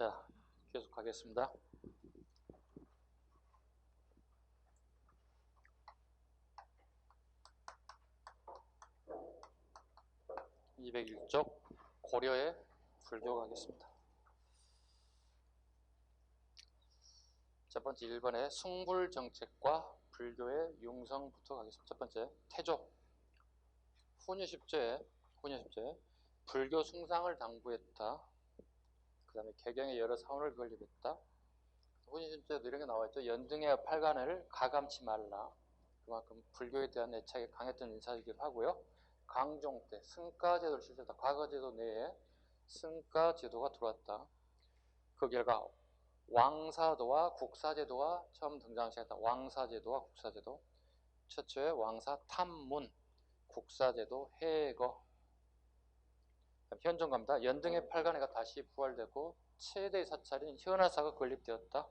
자, 계속하겠습니다. (201쪽) 고려의 불교 가겠습니다. 첫 번째 1번의 숭불정책과 불교의 융성부터 가겠습니다. 첫 번째 태조. 훈유 10조에 불교 숭상을 당부했다. 그 다음에 개경의 여러 사원을 건립했다. 훈유 10조에도 이런 게 나와있죠. 연등의 팔관을 가감치 말라. 그만큼 불교에 대한 애착이 강했던 인사이기도 하고요. 강종 때 승가제도를 실시했다. 과거제도 내에 승가제도가 들어왔다. 그 결과 왕사도와 국사제도가 처음 등장하기 시작했다. 왕사제도와 국사제도. 최초의 왕사 탐문, 국사제도 해거. 현종 갑니다. 연등의 팔관회가 다시 부활되고 최대의 사찰인 현하사가 건립되었다.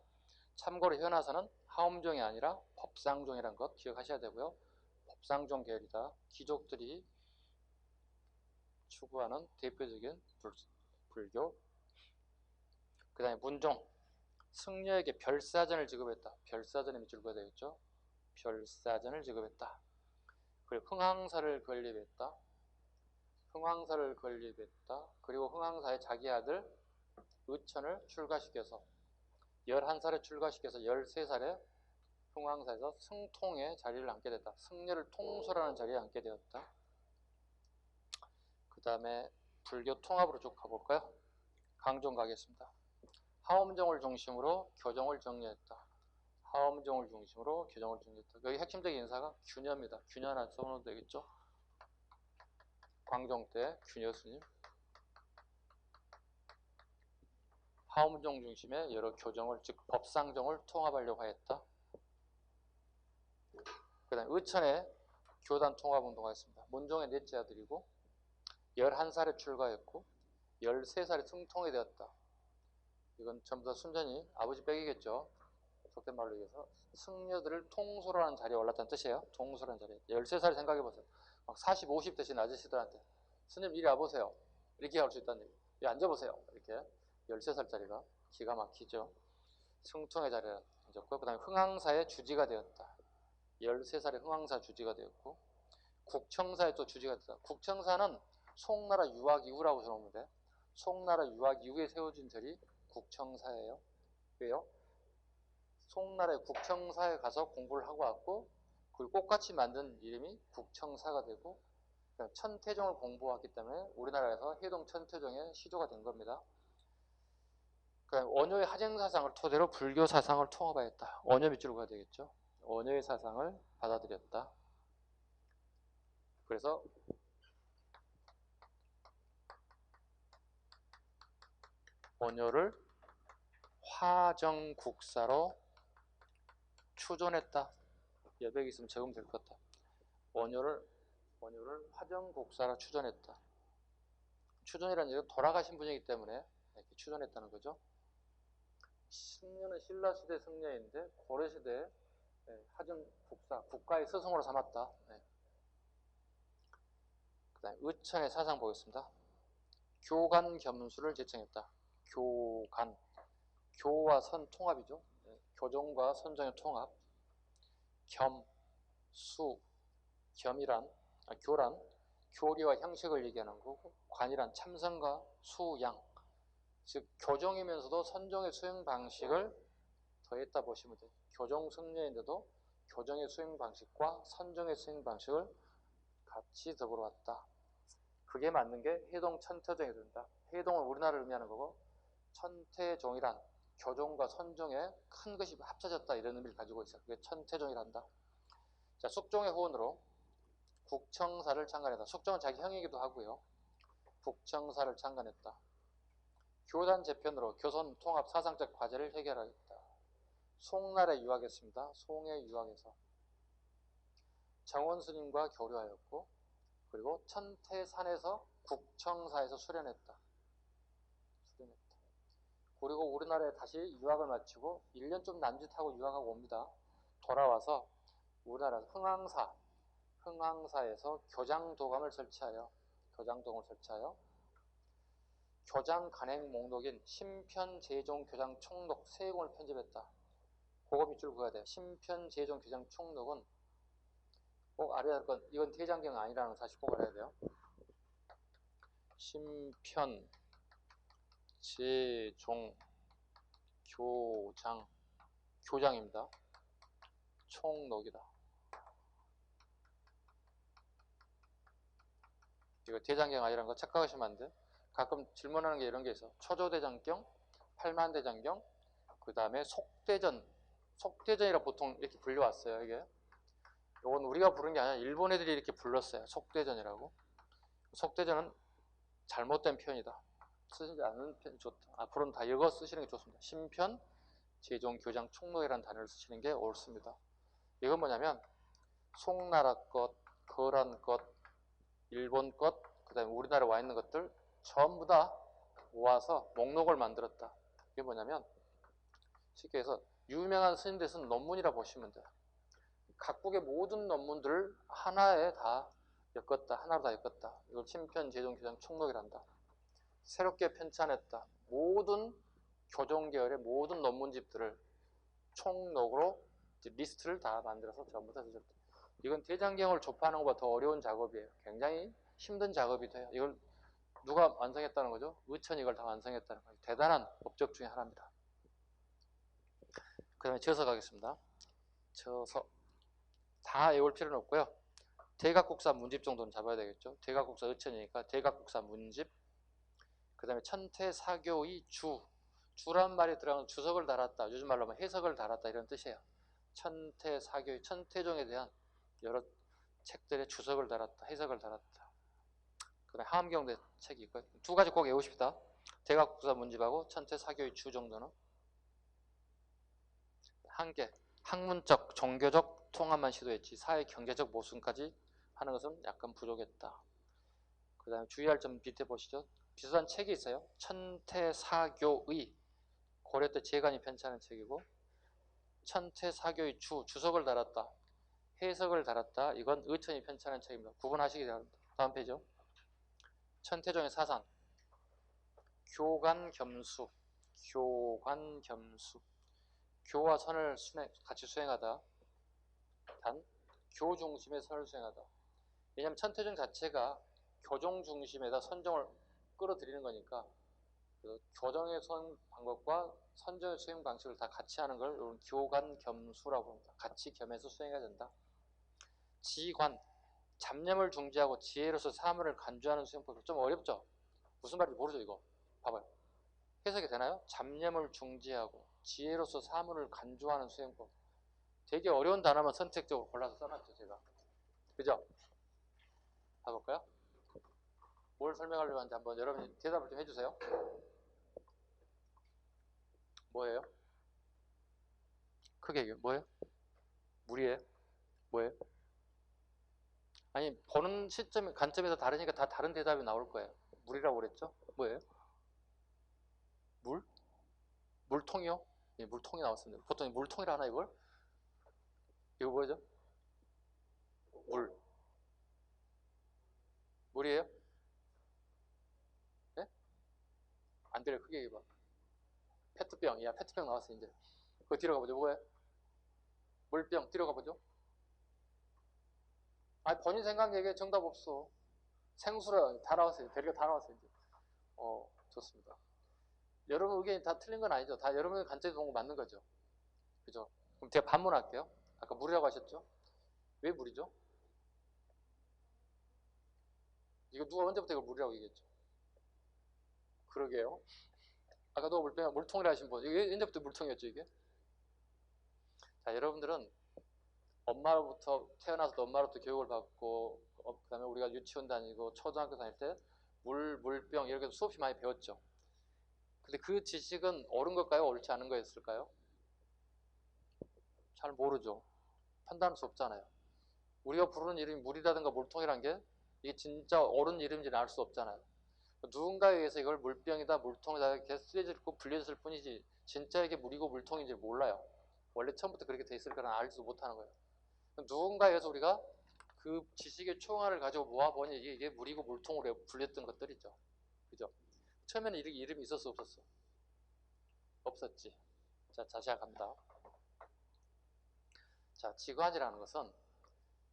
참고로 현하사는 하엄종이 아니라 법상종이라는 것 기억하셔야 되고요. 법상종 계열이다. 귀족들이 추구하는 대표적인 불교. 그 다음에 문종. 승려에게 별사전을 지급했다. 별사전의 밑줄 그어야 되겠죠. 별사전을 지급했다. 그리고 흥황사를 건립했다. 그리고 흥황사의 자기 아들 의천을 출가시켜서 11살에 출가시켜서 13살에 흥황사에서 승통의 자리를 앉게 됐다. 승려를 통솔하는 자리에 앉게 되었다. 그 다음에 불교 통합으로 쭉 가볼까요? 강종 가겠습니다. 하엄종을 중심으로 교종을 정리했다. 여기 핵심적인 인사가 균여입니다. 균여 하나 써놓으면 되겠죠? 광종 때 균여 스님. 하엄종 중심의 여러 교정을, 즉 법상종을 통합하려고 하였다. 그 다음에 의천에 교단 통합운동을 했습니다. 문종의 넷째 아들이고 11살에 출가했고 13살에 승통이 되었다. 이건 전부 다 순전히 아버지 빽이겠죠. 속된 말로 얘기해서 승려들을 통솔하는 자리에 올랐다는 뜻이에요. 통솔하는 자리에. 13살 생각해보세요. 막 40, 50 되신 아저씨들한테 스님 이리 와보세요. 이렇게 할 수 있다는 얘기. 여기 앉아보세요. 이렇게 13살짜리가 기가 막히죠. 승통의 자리에 앉았고, 그 다음에 흥황사의 주지가 되었다. 13살에 흥황사 주지가 되었고, 국청사의 또 주지가 되었다. 국청사는 송나라 유학 이후라고 저놓으면 돼. 송나라 유학 이후에 세워진 절이 국청사예요. 왜요? 송나라의 국청사에 가서 공부를 하고 왔고, 그걸 똑같이 만든 이름이 국청사가 되고, 천태종을 공부했기 때문에 우리나라에서 해동 천태종의 시조가 된 겁니다. 그러니까 원효의 하쟁사상을 토대로 불교 사상을 통합하였다. 원효 밑줄로 가야 되겠죠. 원효의 사상을 받아들였다. 그래서 원효를 화정국사로 추존했다. 여백이 있으면 적으면 될 것 같다. 원효를 화정국사로 추존했다. 추존이라는 얘기는 돌아가신 분이기 때문에 이렇게 추존했다는 거죠. 승려는 신라시대 승려인데 고려시대 화정국사, 국가의 스승으로 삼았다. 그 다음에 의천의 사상 보겠습니다. 교간 겸수를 제청했다. 교간, 교와 선 통합이죠. 교종과 선종의 통합. 겸, 수, 교란, 교리와 형식을 얘기하는 거고, 관이란 참선과 수양, 즉 교종이면서도 선종의 수행 방식을 더했다 보시면 돼요. 교종 승려인데도 교종의 수행 방식과 선종의 수행 방식을 같이 더불어 왔다. 그게 맞는 게 해동 천태종이 된다. 해동은 우리나라를 의미하는 거고, 천태종이란 교종과 선종의 큰 것이 합쳐졌다 이런 의미를 가지고 있어요. 그게 천태종이란다. 자, 숙종의 후원으로 국청사를 창간했다. 숙종은 자기 형이기도 하고요. 국청사를 창간했다. 교단 재편으로 교선 통합 사상적 과제를 해결하였다. 송나라에 유학했습니다. 송에 유학해서 정원스님과 교류하였고, 그리고 천태산에서 국청사에서 수련했다. 그리고 우리나라에 다시 유학을 마치고 1년 좀 남짓하고 유학하고 옵니다. 돌아와서 우리나라 흥황사에서 교장도감을 설치하여 교장 간행 목록인 심편 제종 교장 총록 3권을 편집했다. 그거 밑줄 그어야 돼. 심편 제종 교장 총록은 꼭 알아야 할 건 이건 대장경 아니라는 사실 꼭 알아야 돼요. 심편 제종 교장입니다. 총록이다. 이거 대장경 아니라는 거 착각하시면 안 돼. 가끔 질문하는 게 이런 게 있어. 초조대장경, 팔만대장경, 그 다음에 속대전이라 보통 이렇게 불려왔어요. 이게 이건 우리가 부른 게 아니라 일본 애들이 이렇게 불렀어요. 속대전이라고. 속대전은 잘못된 표현이다. 쓰지 않는 편이 좋다. 앞으로는 다 이거 쓰시는 게 좋습니다. 심편, 제종, 교장, 총록이라는 단어를 쓰시는 게 옳습니다. 이건 뭐냐면 송나라 것, 거란 것, 일본 것, 그 다음에 우리나라에 와 있는 것들 전부 다 모아서 목록을 만들었다. 이게 뭐냐면 쉽게 해서 유명한 스님들 쓴 논문이라 보시면 돼요. 각국의 모든 논문들을 하나에 다 엮었다. 하나로 다 엮었다. 이걸 심편, 제종, 교장, 총록이란다. 새롭게 편찬했다. 모든 교종계열의 모든 논문집들을 총록으로 리스트를 다 만들어서 전부 다 쓰셨다. 이건 대장경을 조파하는 것보다 더 어려운 작업이에요. 굉장히 힘든 작업이 돼요. 이걸 누가 완성했다는 거죠? 의천이 이걸 다 완성했다는 거죠. 대단한 업적 중에 하나입니다. 그 다음에 저서 가겠습니다. 저서 다 외울 필요는 없고요. 대각국사 문집 정도는 잡아야 되겠죠. 대각국사 의천이니까 대각국사 문집. 그 다음에 천태사교의 주란 말이 들어가면 주석을 달았다. 요즘 말로 하면 해석을 달았다 이런 뜻이에요. 천태사교의 천태종에 대한 여러 책들의 주석을 달았다. 해석을 달았다. 그 다음에 하암경대 책이 있고요. 두 가지 꼭 외우십시다. 대각국사 문집하고 천태사교의 주 정도는. 한 개, 학문적, 종교적 통합만 시도했지 사회 경제적 모순까지 하는 것은 약간 부족했다. 그 다음에 주의할 점 밑에 보시죠. 비슷한 책이 있어요. 천태사교의, 고려 때 재간이 편찬한 책이고, 천태사교의 주석을 달았다. 해석을 달았다. 이건 의천이 편찬한 책입니다. 구분하시기 바랍니다. 다음 페이지요. 천태종의 사상, 교관겸수, 교와 선을 같이 수행하다. 단 교 중심의 선을 수행하다. 왜냐하면 천태종 자체가 교종 중심에다 선정을 끌어들이는 거니까 그 교정의 선 방법과 선정의 수행 방식을 다 같이 하는 걸 교관겸수라고 합니다. 같이 겸해서 수행해야 된다. 지관, 잡념을 중지하고 지혜로서 사물을 간주하는 수행법. 좀 어렵죠? 무슨 말인지 모르죠 이거. 봐봐요. 해석이 되나요? 잡념을 중지하고 지혜로서 사물을 간주하는 수행법. 되게 어려운 단어만 선택적으로 골라서 써놨죠 제가. 그죠? 봐볼까요? 뭘 설명하려고 하는지 한번 여러분이 대답을 좀 해주세요. 뭐예요? 크게 얘기해요. 뭐예요? 물이에요? 뭐예요? 아니 보는 시점, 관점에서 다르니까 다 다른 대답이 나올 거예요. 물이라고 그랬죠? 뭐예요? 물? 물통이요? 예, 물통이 나왔습니다. 보통 물통이라 하나 이걸? 이거 뭐죠? 물이에요? 네? 안 들려. 크게 얘기해봐. 페트병. 야, 페트병 나왔어 이제. 그거 뒤로 가보죠. 뭐예요? 물병. 뒤로 가보죠. 아니 본인 생각 얘기해. 정답 없어. 생수라 다 나왔어요. 대리가 다 나왔어요 이제. 좋습니다. 여러분 의견이 다 틀린 건 아니죠. 다 여러분의 관점에서 본 거 맞는 거죠. 그죠? 그럼 제가 반문할게요. 아까 물이라고 하셨죠? 왜 물이죠? 이거 누가 언제부터 이걸 물이라고 얘기했죠? 그러게요. 아까 누가 물통이라 하신 분. 이게 언제부터 물통이었죠 이게? 자, 여러분들은 엄마로부터 태어나서 엄마로부터 교육을 받고 그 다음에 우리가 유치원 다니고 초등학교 다닐 때 물병 이렇게 수없이 많이 배웠죠. 근데 그 지식은 옳은 걸까요? 옳지 않은 거였을까요? 잘 모르죠. 판단할 수 없잖아요. 우리가 부르는 이름이 물이라든가 물통이란 게 이게 진짜 옳은 이름인지는 알 수 없잖아요. 누군가에 의해서 이걸 물병이다 물통이다 이렇게 쓰여졌고 불려졌을 뿐이지 진짜 이게 물이고 물통인지 몰라요. 원래 처음부터 그렇게 돼 있을 거는 알지도 못하는 거예요. 누군가에 의해서 우리가 그 지식의 총알을 가지고 모아보니 이게 물이고 물통으로 불렸던 것들이죠. 그죠? 처음에는 이름이 있었어, 없었어? 없었지. 자, 자세하갑니다. 자, 지관이라는 것은,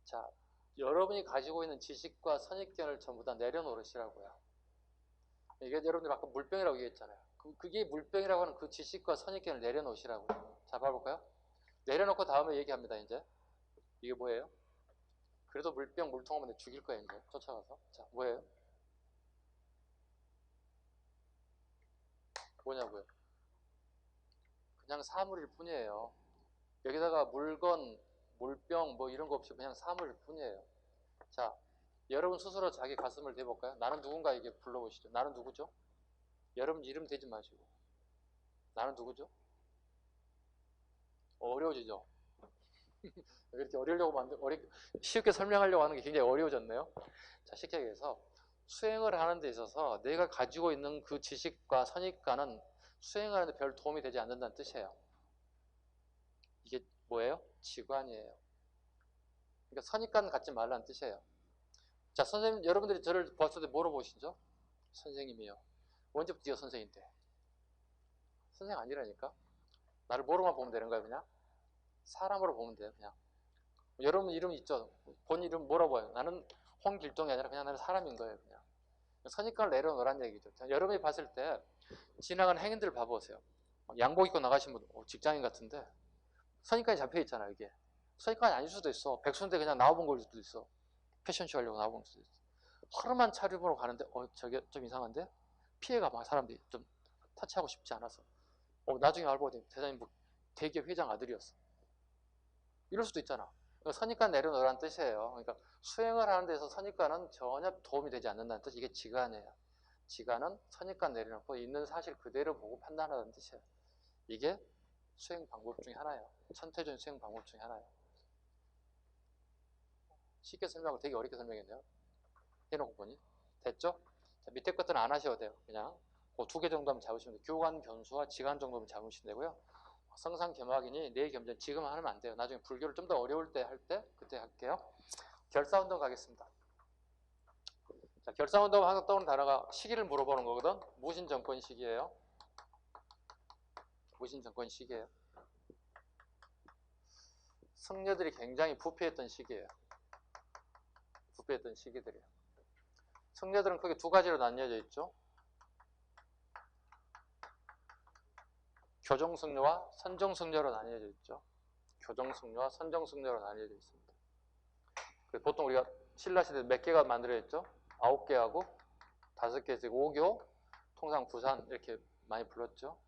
자, 여러분이 가지고 있는 지식과 선입견을 전부 다 내려놓으시라고요. 이게 여러분들 아까 물병이라고 얘기했잖아요. 그게 물병이라고 하는 그 지식과 선입견을 내려놓으시라고요. 자, 봐볼까요? 내려놓고 다음에 얘기합니다, 이제. 이게 뭐예요? 그래도 물병, 물통 오면 죽일 거예요, 이제. 쫓아가서. 자, 뭐예요? 뭐냐고요? 그냥 사물일 뿐이에요. 여기다가 물건, 물병, 뭐 이런 거 없이 그냥 사물일 뿐이에요. 자, 여러분 스스로 자기 가슴을 대볼까요? 나는 누군가에게 불러보시죠. 나는 누구죠? 여러분 이름 대지 마시고. 나는 누구죠? 어려워지죠? 이렇게 쉽게 설명하려고 하는 게 굉장히 어려워졌네요. 자, 쉽게 얘기해서 수행을 하는 데 있어서 내가 가지고 있는 그 지식과 선입관은 수행하는 데 별 도움이 되지 않는다는 뜻이에요. 이게 뭐예요? 지관이에요. 그러니까 선입관 갖지 말라는 뜻이에요. 자, 선생님, 여러분들이 저를 봤을 때 뭐로 보시죠? 선생님이요. 언제부터 네가 선생인데? 선생 아니라니까? 나를 뭐로만 보면 되는 거야, 그냥? 사람으로 보면 돼요, 그냥. 여러분 이름 있죠? 본 이름 뭐라고 봐요? 나는 홍길동이 아니라 그냥 나는 사람인 거예요, 그냥. 선입관을 내려놓으란 얘기죠. 자, 여러분이 봤을 때 지나가는 행인들 봐보세요. 양복 입고 나가신 분, 직장인 같은데 선입관이 잡혀 있잖아, 이게. 선입관이 아닐 수도 있어. 백수인데 그냥 나와본 걸 수도 있어. 패션쇼 하려고 나와본 수도 있어. 허름한 차림으로 가는데, 저게 좀 이상한데? 피해가 막 사람들이 좀 터치하고 싶지 않아서. 나중에 알고 보니 대장님 뭐 대기업 회장 아들이었어. 이럴 수도 있잖아. 선입관 내려놓으라는 뜻이에요. 그러니까 수행을 하는 데서 선입관은 전혀 도움이 되지 않는다는 뜻. 이게 지관이에요. 지관은 선입관 내려놓고 있는 사실 그대로 보고 판단하는 뜻이에요. 이게 수행 방법 중에 하나예요. 천태적인 수행 방법 중에 하나예요. 쉽게 설명하고 되게 어렵게 설명했네요. 해놓고 보니. 됐죠? 자, 밑에 것들은 안 하셔도 돼요. 그냥 그 2개 정도만 잡으시면 돼요. 교관, 변수와 지관 정도만 잡으시면 되고요. 성상 겸학이니 내 겸전 지금 하면 안 돼요. 나중에 불교를 좀 더 어려울 때 할 때 그때 할게요. 결사운동 가겠습니다. 자, 결사운동 하나 떠오르는 단어가 시기를 물어보는 거거든. 무신정권 시기예요. 무신정권 시기예요. 승려들이 굉장히 부패했던 시기예요. 부패했던 시기들이에요. 승려들은 크게 2가지로 나뉘어져 있죠. 교정승려와 선정승려로 나뉘어져 있죠. 교정승려와 선정승려로 나뉘어져 있습니다. 보통 우리가 신라시대 몇 개가 만들어졌죠? 9개하고 5개에서 5교, 통상 부산 이렇게 많이 불렀죠.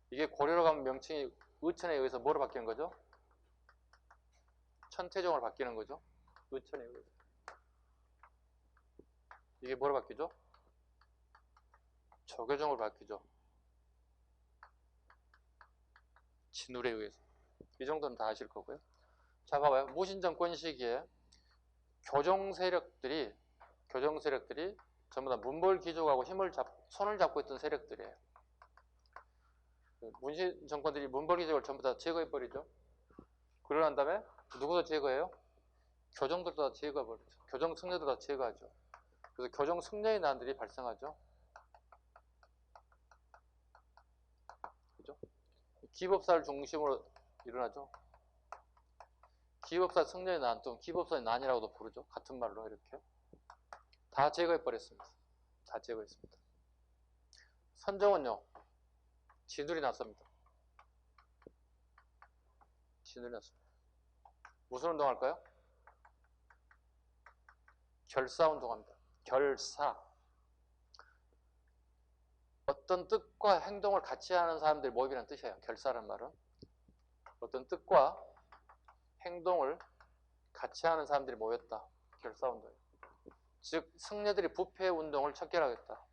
이게 고려로 가면 명칭이 의천에 의해서 뭐로 바뀌는 거죠? 천태종으로 바뀌는 거죠. 의천에 의해서. 이게 뭐로 바뀌죠? 조계종으로 바뀌죠. 진울에 의해서. 이 정도는 다 아실 거고요. 자, 봐봐요. 무신정권 시기에 교정 세력들이 전부 다 문벌귀족하고 손을 잡고 있던 세력들이에요. 문신 정권들이 문벌귀족을 전부 다 제거해버리죠. 그러고 난 다음에 누구도 제거해요? 교정들도 다 제거해버리죠. 교정 승려도 다 제거하죠. 그래서 교정 승려의 난들이 발생하죠. 그죠? 기법사를 중심으로 일어나죠. 기법사 승려의 난 또는 기법사의 난이라고도 부르죠. 같은 말로 이렇게. 다 제거해버렸습니다. 다 제거했습니다. 선정은요. 진울이 났습니다. 진울이 났습니다. 무슨 운동할까요? 결사운동합니다. 결사. 어떤 뜻과 행동을 같이 하는 사람들이 모임이라는 뜻이에요. 결사라는 말은. 어떤 뜻과 행동을 같이 하는 사람들이 모였다. 결사운동이에요. 즉 승려들이 부패운동을 척결하겠다.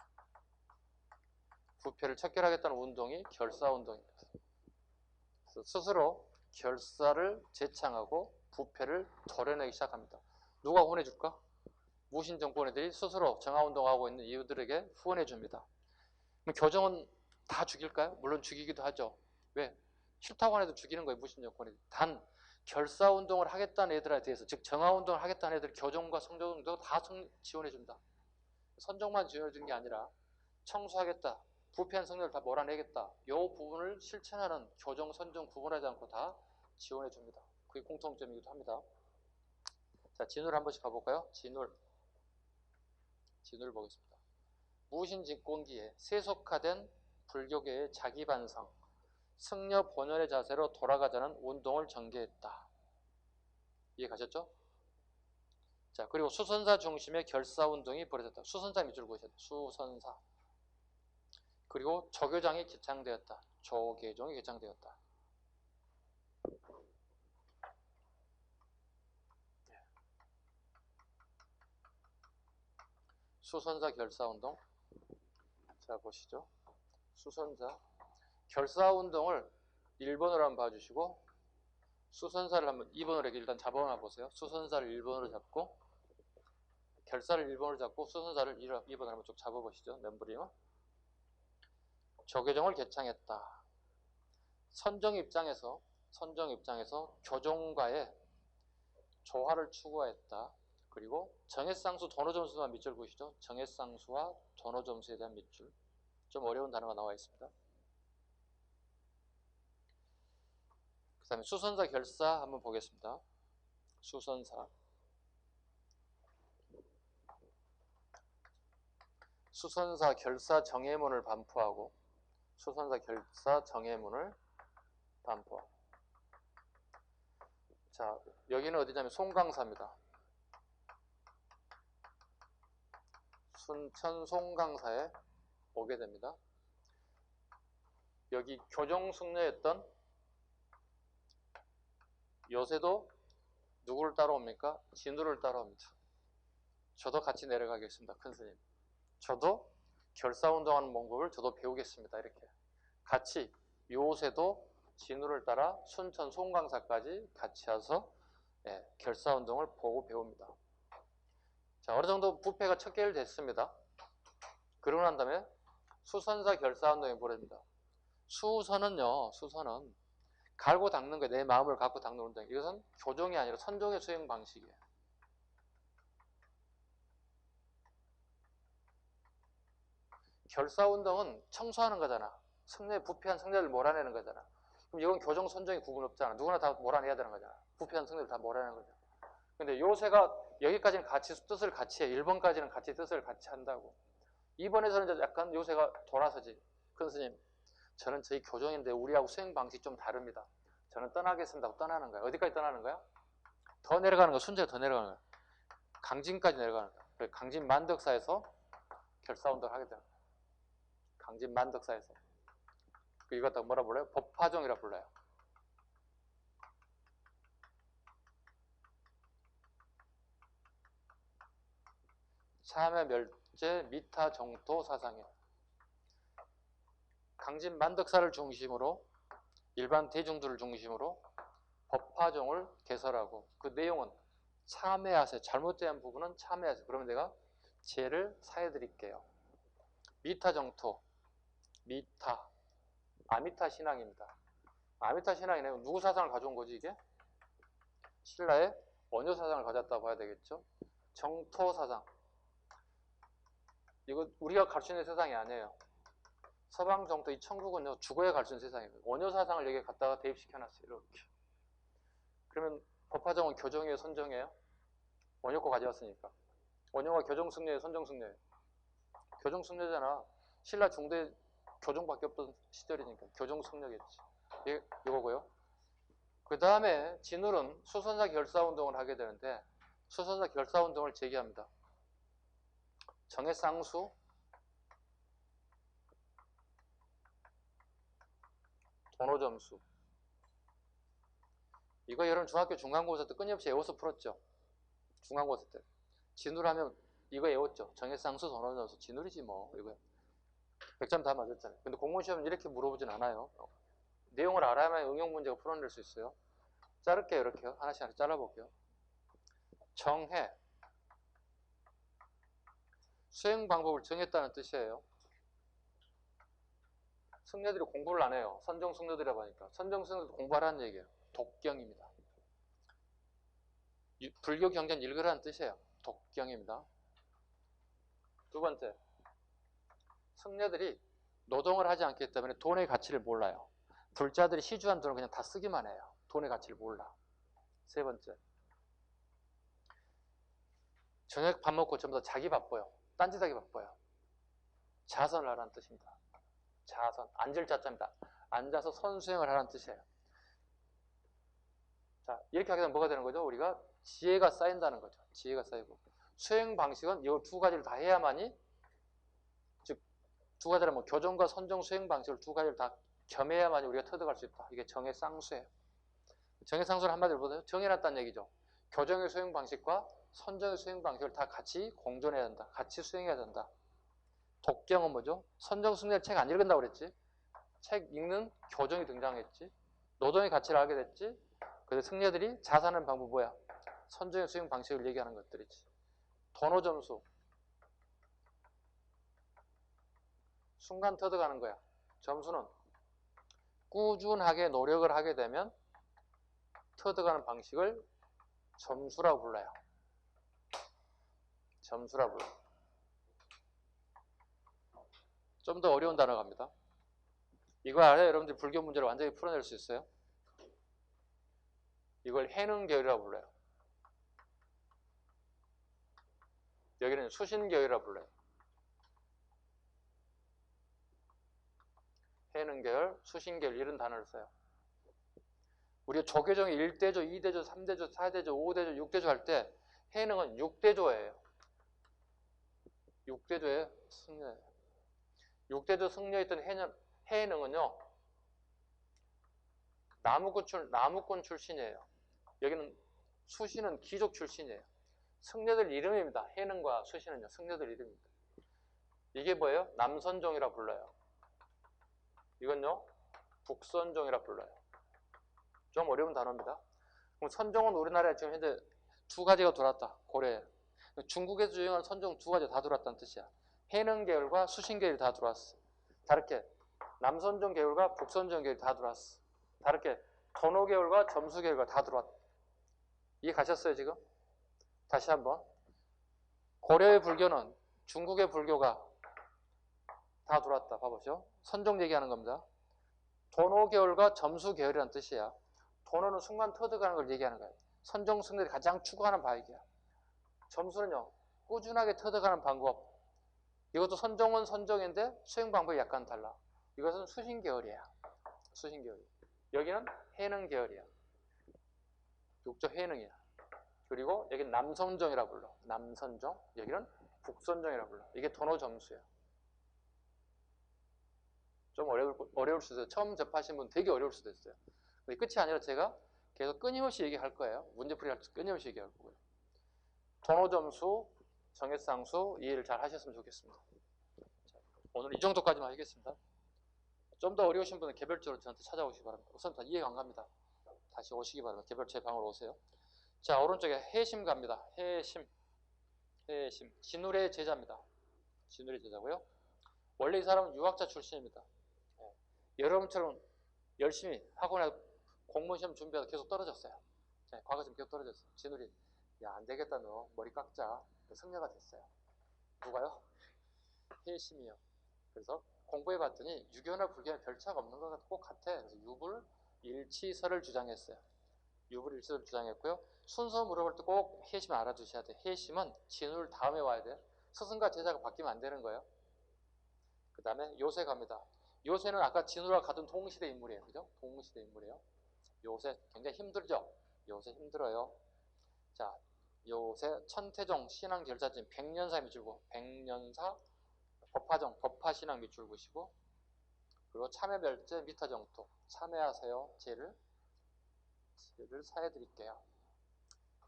부패를 척결하겠다는 운동이 결사운동입니다. 그래서 스스로 결사를 제창하고 부패를 도려내기 시작합니다. 누가 후원해줄까? 무신정권애들이 스스로 정화운동하고 있는 이유들에게 후원해줍니다. 그럼 교정은 다 죽일까요? 물론 죽이기도 하죠. 왜? 싫다고 하는 애들 죽이는 거예요. 무신정권애들. 단 결사운동을 하겠다는 애들에 대해서, 즉 정화운동을 하겠다는 애들 교정과 성조정도 다 지원해준다. 선정만 지원해 준 게 아니라 청소하겠다, 부패한 성녀를 다 몰아내겠다, 이 부분을 실천하는 교정, 선정 구분하지 않고 다 지원해 줍니다. 그게 공통점이기도 합니다. 자, 진울 한 번씩 가볼까요? 진울 보겠습니다. 무신진공기에 세속화된 불교계의 자기반성, 승려 본연의 자세로 돌아가자는 운동을 전개했다. 이해 가셨죠? 자, 그리고 수선사 중심의 결사운동이 벌어졌다. 수선사 밑줄 그으셔야 돼요. 수선사. 그리고 조교장이 개창되었다. 조계종이 개창되었다. 수선사 결사운동. 자, 보시죠. 수선사. 결사운동을 1번으로 한번 봐주시고, 수선사를 한번 2번으로 이렇게 일단 잡아놔 보세요. 수선사를 1번으로 잡고, 결사를 1번으로 잡고, 수선사를 2번으로 한번 쭉 잡아보시죠. 넘버링은. 조계종을 개창했다. 선정 입장에서 교종과의 조화를 추구하였다. 그리고 정해상수 도노점수만 밑줄 보시죠. 정해상수와 도노점수에 대한 밑줄. 좀 어려운 단어가 나와 있습니다. 그 다음에 수선사 결사 한번 보겠습니다. 수선사 결사 정해문을 반포하고, 수선사 결사 정해문을 반포하고. 자, 여기는 어디냐면 송강사입니다. 순천 송강사에 오게 됩니다. 여기 교정승려였던 요새도 누구를 따라옵니까? 진우를 따라옵니다. 저도 같이 내려가겠습니다. 큰 스님. 저도 결사운동하는 방법을 저도 배우겠습니다. 이렇게 같이 요새도 진우를 따라 순천 송강사까지 같이 와서 결사운동을 보고 배웁니다. 자, 어느 정도 부패가 척결됐습니다. 그러고 난 다음에 수선사 결사운동이 벌어집니다. 수선은 갈고 닦는 거예요. 내 마음을 갖고 닦는 운동. 이것은 교종이 아니라 선종의 수행 방식이에요. 결사운동은 청소하는 거잖아. 성녀의 부패한 성녀를 몰아내는 거잖아. 그럼 이건 교종, 선종이 구분 없잖아. 누구나 다 몰아내야 되는 거잖아. 부패한 성녀를 다 몰아내는 거잖아. 근데 요새가 여기까지는 같이 뜻을 같이 해. 1번까지는 같이 뜻을 같이 한다고. 2번에서는 이제 약간 요새가 돌아서지. 큰 스님, 저는 저희 교종인데 우리하고 수행 방식이 좀 다릅니다. 저는 떠나겠습니다 하고 떠나는 거야. 어디까지 떠나는 거야? 더 내려가는 거야. 순제가 더 내려가는 거야. 강진까지 내려가는 거야. 강진 만덕사에서 결사운동을 하게 되는 거야. 강진 만덕사에서. 이거 갖다가 뭐라 불러요? 법화종이라 불러요. 참회 멸제 미타 정토 사상이에요. 강진 만덕사를 중심으로 일반 대중들을 중심으로 법화종을 개설하고, 그 내용은 참회하세요. 잘못된 부분은 참회하세요. 그러면 내가 죄를 사해 드릴게요. 미타 정토, 미타, 아미타 신앙입니다. 아미타 신앙이네. 누구 사상을 가져온 거지 이게? 신라의 원효 사상을 가졌다고 봐야 되겠죠. 정토 사상, 이거 우리가 갈 수 있는 세상이 아니에요. 서방 정토, 이 천국은요 죽어야 갈 수 있는 세상이에요. 원효 사상을 여기에 갖다가 대입시켜놨어요. 이렇게. 그러면 법화종은 교정이에요, 선정이에요? 원효 거 가져왔으니까. 원효가 교정승려예요, 선정승려예요? 교정승려잖아. 신라 중대 교정밖에 없던 시절이니까 교정승려겠지. 이거고요. 그 다음에 진울은 수선사 결사운동을 하게 되는데, 수선사 결사운동을 제기합니다. 정해쌍수, 도노점수. 이거 여러분 중학교 중간고사 때 끊임없이 외워서 풀었죠. 중간고사 때. 진울하면 이거 외웠죠. 정해쌍수, 도노점수. 진울이지 뭐. 이거 100점 다 맞았잖아요. 근데 공무원시험은 이렇게 물어보진 않아요. 내용을 알아야만 응용 문제가 풀어낼 수 있어요. 자를게요. 이렇게요. 하나씩 잘라볼게요. 정해. 수행 방법을 정했다는 뜻이에요. 승려들이 공부를 안 해요. 선정 승려들이라고 하니까. 선정 승려들 공부하라는 얘기예요. 독경입니다. 불교 경전 읽으라는 뜻이에요. 독경입니다. 두 번째, 승려들이 노동을 하지 않기 때문에 돈의 가치를 몰라요. 불자들이 시주한 돈을 그냥 다 쓰기만 해요. 돈의 가치를 몰라. 세 번째, 저녁 밥 먹고 전부 다 자기 바빠요. 딴짓하기 바빠요. 자선을 하라는 뜻입니다. 자선, 앉을 자자입니다. 앉아서 선수행을 하라는 뜻이에요. 자, 이렇게 하게 되면 뭐가 되는 거죠? 우리가 지혜가 쌓인다는 거죠. 지혜가 쌓이고. 수행 방식은 이 두 가지를 다 해야만이, 즉, 두 가지를 뭐 교정과 선정 수행 방식을 두 가지를 다 겸해야만이 우리가 터득할 수 있다. 이게 정해쌍수예요. 정해쌍수를 한마디로 보세요. 정해놨다는 얘기죠. 교정의 수행 방식과 선정의 수행 방식을 다 같이 공존해야 된다. 같이 수행해야 된다. 독경은 뭐죠? 선정 승려를 책 안 읽은다고 그랬지. 책 읽는 교정이 등장했지. 노동의 가치를 알게 됐지. 그래서 승려들이 자산하는 방법 뭐야? 선정의 수행 방식을 얘기하는 것들이지. 도노 점수. 순간 터득하는 거야. 점수는 꾸준하게 노력을 하게 되면 터득하는 방식을 점수라고 불러요. 점수라고 불러요. 좀 더 어려운 단어가 갑니다. 이거 알아요? 여러분들 불교 문제를 완전히 풀어낼 수 있어요? 이걸 해능계열이라고 불러요. 여기는 수신계열이라고 불러요. 해능계열, 수신계열 이런 단어를 써요. 우리가 조계종이 1대조, 2대조, 3대조, 4대조, 5대조, 6대조 할 때 해능은 6대조예요. 6대조의 승려예요. 6대조 승려에 있던 해능은요. 나무꾼 출신이에요. 여기는 수신은 귀족 출신이에요. 승려들 이름입니다. 해능과 수신은요. 승려들 이름입니다. 이게 뭐예요? 남선종이라 불러요. 이건요. 북선종이라 불러요. 좀 어려운 단어입니다. 그럼 선종은 우리나라에 지금 현재 두 가지가 들어왔다. 고려에. 중국에서 유행하는 선종 두 가지 다 들어왔다는 뜻이야. 해능 계열과 수신 계열이 다 들어왔어. 다르게 남선종 계열과 북선종 계열이 다 들어왔어. 다르게 도노 계열과 점수 계열과 다 들어왔다. 이해 가셨어요 지금? 다시 한번. 고려의 불교는 중국의 불교가 다 들어왔다. 봐보죠. 선종 얘기하는 겁니다. 도노 계열과 점수 계열이라는 뜻이야. 도노는 순간 터득하는 걸 얘기하는 거예요. 선종 승들이 가장 추구하는 바이기야. 점수는요. 꾸준하게 터득하는 방법. 이것도 선종은 선종인데 수행 방법이 약간 달라. 이것은 수신 계열이야. 수신 계열. 여기는 해능 계열이야. 육조 해능이야. 그리고 여기는 남선종이라 불러. 남선종. 여기는 북선종이라 불러. 이게 도노 점수야. 좀 어려울 수도 있어요. 처음 접하신 분 되게 어려울 수도 있어요. 근데 끝이 아니라 제가 계속 끊임없이 얘기할 거예요. 문제풀이 할 때 끊임없이 얘기할 거고요. 도노 점수, 정해쌍수 이해를 잘 하셨으면 좋겠습니다. 자, 오늘 이 정도까지만 하겠습니다. 좀 더 어려우신 분은 개별적으로 저한테 찾아오시기 바랍니다. 우선 다 이해가 안 갑니다. 다시 오시기 바랍니다. 개별 제 방으로 오세요. 자, 오른쪽에 해심 갑니다. 해심. 진울의 제자입니다. 진울의 제자고요. 원래 이 사람은 유학자 출신입니다. 여러분처럼 열심히 학원에 공무원 시험 준비하다 계속 떨어졌어요. 과거 좀 계속 떨어졌어요. 진울이 야, 안 되겠다 너 머리 깎자. 승려가 됐어요. 누가요? 해심이요. 그래서 공부해 봤더니 유교나 불교는 별 차가 없는 것 같아. 그래서 유불일치설을 주장했어요. 유불일치설을 주장했고요. 순서 물어볼 때 꼭 해심 알아두셔야 돼요. 해심은 진울 다음에 와야 돼요. 스승과 제자가 바뀌면 안 되는 거예요. 그 다음에 요새 갑니다. 요새는 아까 진울과 같은 동시대 인물이에요. 그죠? 동시대 인물이에요. 요새 굉장히 힘들죠? 요새 힘들어요. 자, 요새 천태종 신앙 결사진 백년사 밑줄고 백년사 법화정 법화신앙 밑줄구시고 그리고 참회별제 미타정토 참회하세요 제를 사해드릴게요.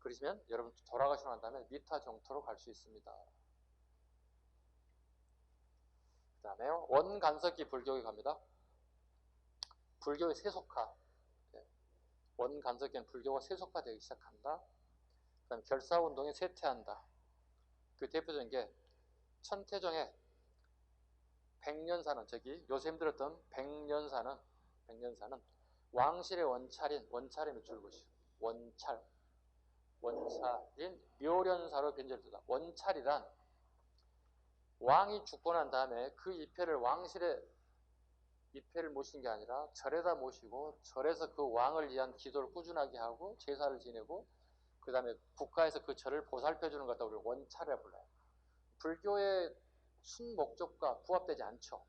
그러시면 여러분 돌아가시고 난 다음에 미타정토로 갈 수 있습니다. 그 다음에 원간석기 불교에 갑니다. 불교의 세속화. 원간석기는 불교가 세속화되기 시작한다. 그 다음에 결사운동에 쇠퇴한다. 그 대표적인 게 천태종의 백년사는 요새 힘들었던 백년사는 왕실의 원찰의 줄것이 원찰인 묘련사로 변절되다. 원찰이란 왕이 죽고 난 다음에 그 입회를 왕실에 입회를 모신 게 아니라 절에다 모시고 절에서 그 왕을 위한 기도를 꾸준하게 하고 제사를 지내고 그 다음에 국가에서 그 절을 보살펴주는 것 갖다 우리 원찰이라 불러요. 불교의 순목적과 부합되지 않죠.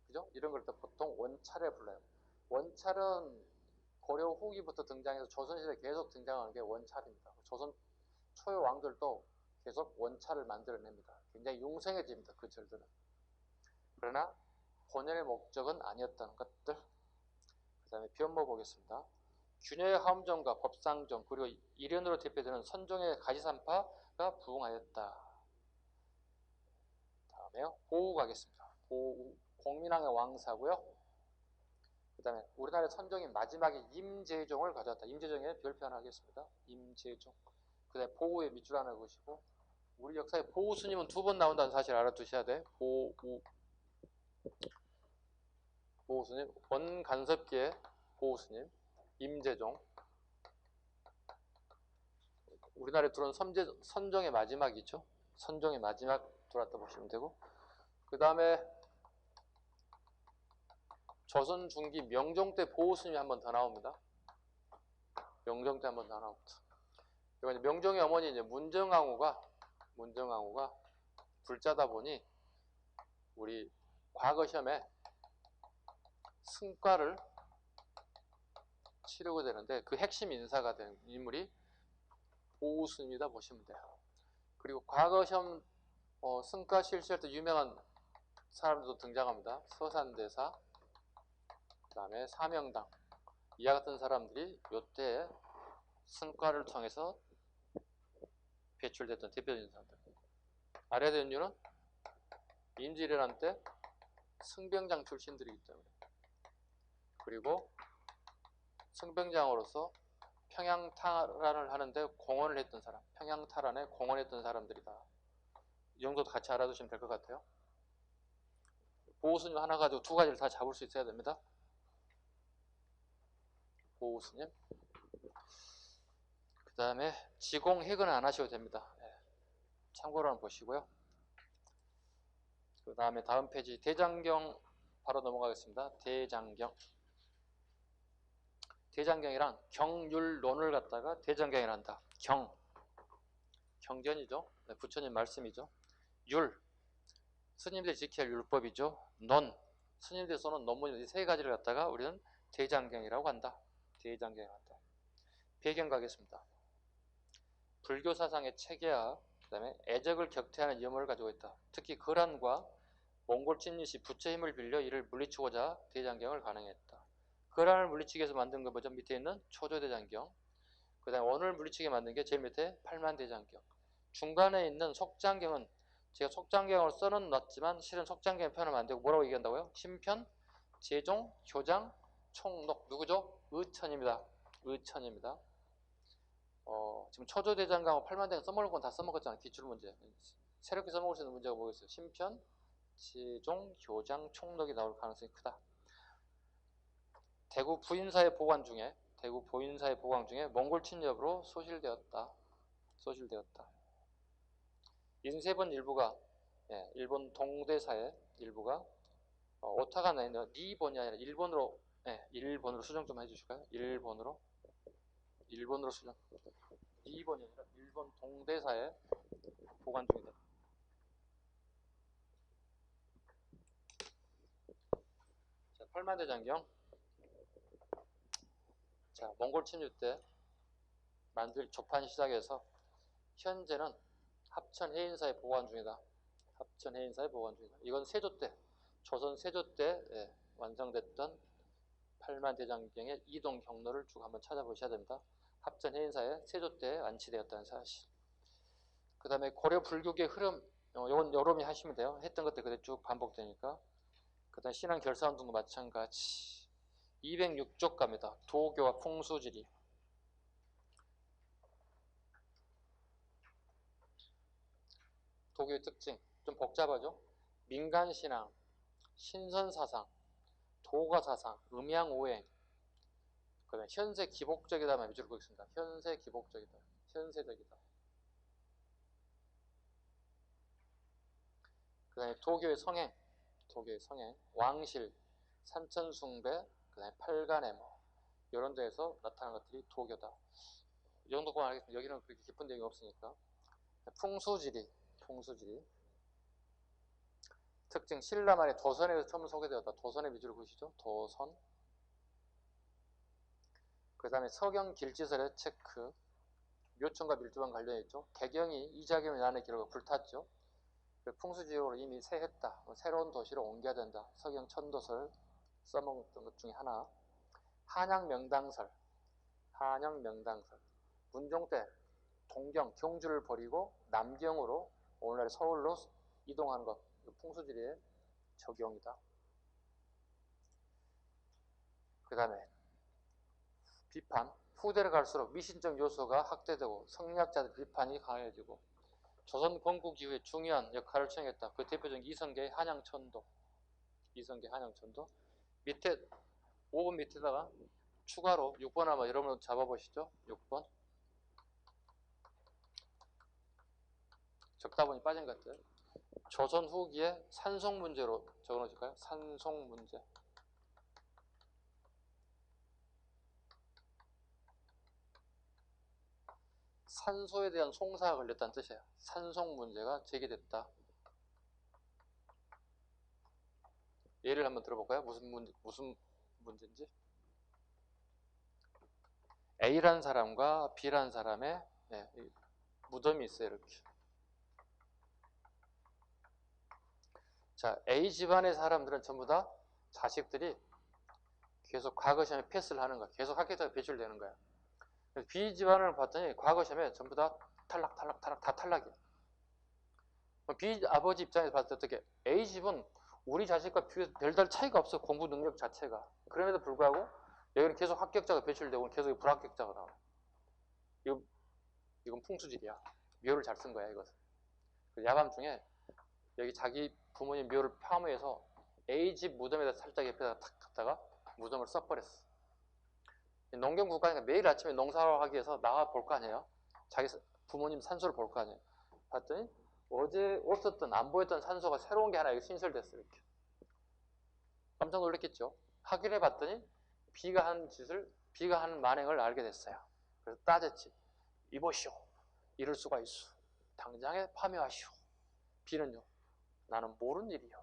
그죠? 이런 걸 또 보통 원찰이라 불러요. 원찰은 고려 후기부터 등장해서 조선시대에 계속 등장하는 게 원찰입니다. 조선 초의 왕들도 계속 원찰을 만들어냅니다. 굉장히 융성해집니다. 그 절들은. 그러나 본연의 목적은 아니었다는 것들. 그 다음에 변모 보겠습니다. 균형의 하음정과 법상정 그리고 일연으로 대표되는 선종의 가지산파가 부흥하였다. 다음에요. 보우 가겠습니다. 보우 공민왕의 왕사고요. 그 다음에 우리나라의 선종인 마지막에 임재종을 가져왔다. 임재종의 별표 하나 하겠습니다. 임재종. 그 다음에 보우의 밑줄 하나 그으시고 우리 역사에 보우 스님은 2번 나온다는 사실 알아두셔야 돼. 보우 스님, 원간섭기의 보우 스님, 임재종. 우리나라에 들어온 선종의 마지막이죠. 선종의 마지막 들어왔다 보시면 되고 그 다음에 조선 중기 명종 때 보우 스님이 한 번 더 나옵니다. 명종 때 한 번 더 나옵니다. 이건 명종의 어머니 이제 문정왕후가 불자다 보니 우리 과거 시험에 승과를 치르게 되는데 그 핵심 인사가 된 인물이 보우 스님이다 보시면 돼요. 그리고 과거 시험 승과 실시할 때 유명한 사람들도 등장합니다. 서산대사, 그 다음에 사명당 이와 같은 사람들이 이때 승과를 통해서 배출됐던 대표적인 사람들. 알아야 되는 이유는 임진왜란 때 승병장 출신들이기 때문에 그리고 승병장으로서 평양 탈환을 하는데 공헌을 했던 사람, 평양 탈환에 공헌했던 사람들이다. 이 정도도 같이 알아두시면 될 것 같아요. 보호스님 하나 가지고 2가지를 다 잡을 수 있어야 됩니다. 보호스님. 그 다음에 지공획은 안 하셔도 됩니다. 참고로 한번 보시고요. 그 다음에 다음 페이지 대장경 바로 넘어가겠습니다. 대장경이랑 경율론을 갖다가 대장경이라 한다. 경전이죠. 부처님 말씀이죠. 율, 스님들이 지켜야 할 율법이죠. 논, 스님들이 써놓은 논문이 3가지를 갖다가 우리는 대장경이라고 한다. 대장경이라고 한다. 배경 가겠습니다. 불교 사상의 체계화, 그 다음에 애적을 격퇴하는 염원을 가지고 있다. 특히 거란과 몽골 찐릿이 부처의 힘을 빌려 이를 물리치고자 대장경을 가능했다. 거란을 물리치기 위해서 만든 거 뭐죠? 밑에 있는 초조대장경. 그 다음에 원을 물리치게 만든 게 제일 밑에 팔만대장경. 중간에 있는 속장경은 제가 속장경을 써는 놨지만 실은 속장경의 표현을 안 되고 뭐라고 얘기한다고요? 심편, 제종, 교장, 총록. 누구죠? 의천입니다. 의천입니다. 지금 초조대장경하고 팔만대장 써먹을 건 다 써먹었잖아요. 기출문제. 새롭게 써먹을 수 있는 문제가 뭐겠어요? 심편, 제종, 교장, 총록이 나올 가능성이 크다. 대구 부인사의 보관 중에 몽골 침략으로 소실되었다. 인세본 일부가 일본 동대사의 일부가 오타가 나 있는 니본이 아니라 일본으로 수정 좀 해주실까요? 일본으로 수정. 니본이 아니라 일본 동대사의 보관 중이다. 자, 팔만대장경. 자, 몽골 침략 때 만들 조판 시작해서 현재는 합천 해인사에 보관 중이다. 이건 세조 때, 조선 세조 때 완성됐던 팔만대장경의 이동 경로를 쭉 한번 찾아보셔야 됩니다. 합천 해인사에 세조 때 안치되었다는 사실. 그 다음에 고려 불교계 흐름, 이건 여러분이 하시면 돼요. 했던 것들 그대로 쭉 반복되니까. 그 다음에 신앙 결사운동도 마찬가지. 206쪽 갑니다. 도교와 풍수지리. 도교의 특징 좀 복잡하죠. 민간신앙, 신선사상, 도가사상, 음양오행. 그 다음에 현세 기복적이다 위주로 보겠습니다. 현세 기복적이다. 현세적이다. 그 다음에 도교의 성행, 왕실, 산천숭배, 그 다음에 팔간의 이런 데에서 나타나는 것들이 도교다. 이 정도만 알겠습니다. 여기는 그렇게 깊은 내용이 없으니까. 풍수지리. 특징, 신라말이 도선에서 처음 소개되었다. 도선의 미주를 보시죠. 도선. 그 다음에 서경 길지설의 체크. 묘천과 밀주와 관련이 있죠. 개경이 이자겸이 난의 기록을 불탔죠. 풍수지역으로 이미 세했다. 새로운 도시로 옮겨야 된다. 서경 천도설 써먹었던 것 중에 하나. 한양명당설. 문종 때 동경, 경주를 버리고 남경으로 오늘날 서울로 이동하는 것. 풍수지리의 적용이다. 그 다음에 비판. 후대를 갈수록 미신적 요소가 확대되고 성리학자들 비판이 강해지고 조선 건국 이후에 중요한 역할을 수행했다. 그 대표적인 이성계의 한양천도. 밑에 5번 밑에다가 추가로 6번 한번 여러분 잡아보시죠. 6번. 적다 보니 빠진 것 같아요. 조선 후기에 산송 문제로 적어놓으실까요? 산송 문제. 산소에 대한 송사가 걸렸다는 뜻이에요. 산송 문제가 제기됐다. 예를 한번 들어볼까요? 무슨 문제인지. A라는 사람과 B라는 사람의 무덤이 있어요. 이렇게. 자, A 집안의 사람들은 전부 다 자식들이 계속 과거 시험에 패스를 하는 거야. 계속 합격자가 배출되는 거야. B 집안을 봤더니 과거 시험에 전부 다 탈락 다 탈락이야. B 아버지 입장에서 봤을 때 어떻게? A 집은 우리 자식과 비교해서 별다른 차이가 없어. 공부 능력 자체가. 그럼에도 불구하고 여기는 계속 합격자가 배출되고 계속 불합격자가 나와. 이건 풍수질이야. 묘를 잘 쓴 거야, 이것은. 야밤중에 여기 자기 부모님 묘를 파묘해서 A집 무덤에다 살짝 옆에다 탁 갖다가 무덤을 써버렸어. 농경 국가니까 매일 아침에 농사를 하기 위해서 나와 볼 거 아니에요? 자기 부모님 산소를 볼 거 아니에요? 봤더니 어제 없었던, 안 보였던 산소가 새로운 게 하나 신설됐어요. 이렇게. 깜짝 놀랐겠죠? 확인해 봤더니 B가 한 만행을 알게 됐어요. 그래서 따졌지. 이보시오. 이럴 수가 있어. 당장에 파묘하시오. B는요. 나는 모르는 일이요.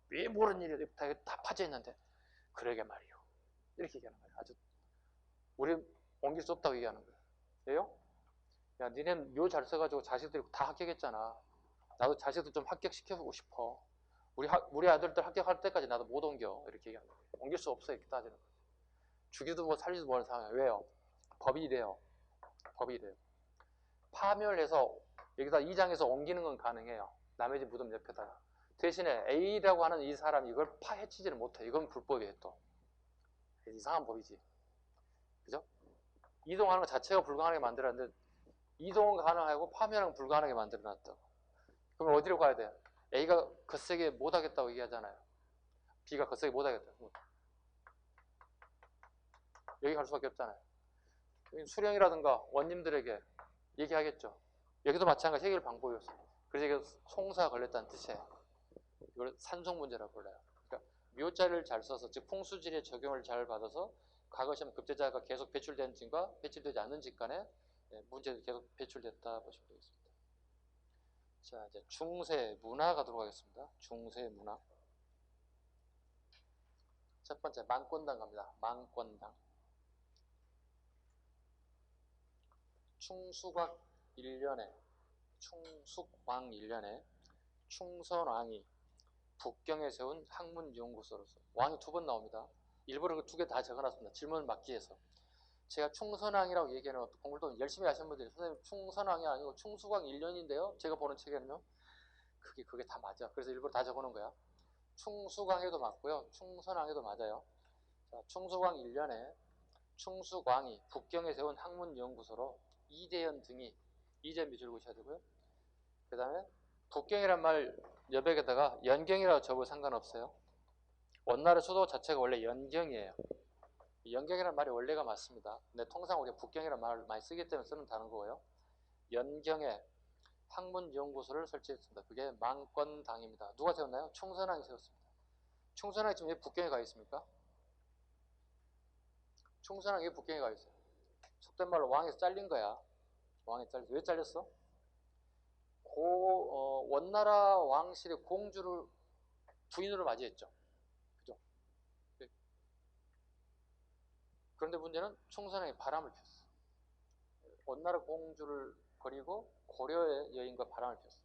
왜 모르는 일이요? 다 파져 있는데. 그러게 말이요. 이렇게 얘기하는 거예요. 아주 우리 옮길 수 없다고 얘기하는 거예요. 왜요? 야, 니네 묘 잘 써가지고 자식들이 다 합격했잖아. 나도 자식들 좀 합격시켜보고 싶어. 우리 아들들 합격할 때까지 나도 못 옮겨. 이렇게 얘기하는 거예요. 옮길 수 없어. 이렇게 따지는 거예요. 죽이도 뭐 살리도 못하는 상황이에요. 왜요? 법이 이래요. 파묘를 해서 여기다 이장해서 옮기는 건 가능해요. 남의 집 무덤 옆에다가. 대신에 A라고 하는 이 사람이 이걸 파헤치지를 못해. 이건 불법이에요. 또 이상한 법이지. 그죠? 이동하는 것 자체가 불가능하게 만들었는데 이동은 가능하고 파묘는 불가능하게 만들어놨다고. 그럼 어디로 가야 돼요? A가 거세게 못하겠다고 얘기하잖아요. B가 거세게 못하겠다고. 여기 갈 수밖에 없잖아요. 수령이라든가 원님들에게 얘기하겠죠. 여기도 마찬가지 해결 방법이었어요. 그래서 이게 송사가 걸렸다는 뜻이에요. 이걸 산송 문제라고 불러요. 그러니까 묘자를 잘 써서, 즉 풍수지리의 적용을 잘 받아서 과거 시험 급제자가 계속 배출된 집과 배출되지 않는 집 간에 문제들이 계속 배출됐다 보시면 되겠습니다. 자, 이제 중세 문화 가도록 하겠습니다. 중세 문화. 첫 번째 망권당 갑니다. 망권당. 충숙왕 1년에 충선왕이 북경에 세운 학문연구소로서 왕이 2번 나옵니다. 일부러 그 2개 다 적어놨습니다. 질문을 막기 위해서. 제가 충선왕이라고 얘기하는 공부를 열심히 하시는 분들이 선생님 충선왕이 아니고 충숙왕 1년인데요. 제가 보는 책에는요. 그게 다 맞아. 그래서 일부러 다 적어놓은 거야. 충숙왕에도 맞고요. 충선왕에도 맞아요. 자, 충숙왕 1년에 충숙왕이 북경에 세운 학문연구소로 이대연 등이 이재미 줄고 있어야 되고요. 그 다음에 북경이란 말 여백에다가 연경이라고 적어도 상관없어요. 원나라 수도 자체가 원래 연경이에요. 연경이라는 말이 원래가 맞습니다. 근데 통상 우리가 북경이라는 말을 많이 쓰기 때문에 쓰는 단어인 거고요. 연경에 학문연구소를 설치했습니다. 그게 망권당입니다. 누가 세웠나요? 충선왕이 세웠습니다. 충선왕이 지금 왜 북경에 가 있습니까? 충선왕이 왜 북경에 가 있어요? 속된 말로 왕에서 잘린 거야. 왕에 잘렸어. 왜 잘렸어? 원나라 왕실의 공주를 부인으로 맞이했죠. 그죠? 그런데 문제는 충선왕이 바람을 폈어. 원나라 공주를 버리고 고려의 여인과 바람을 폈어.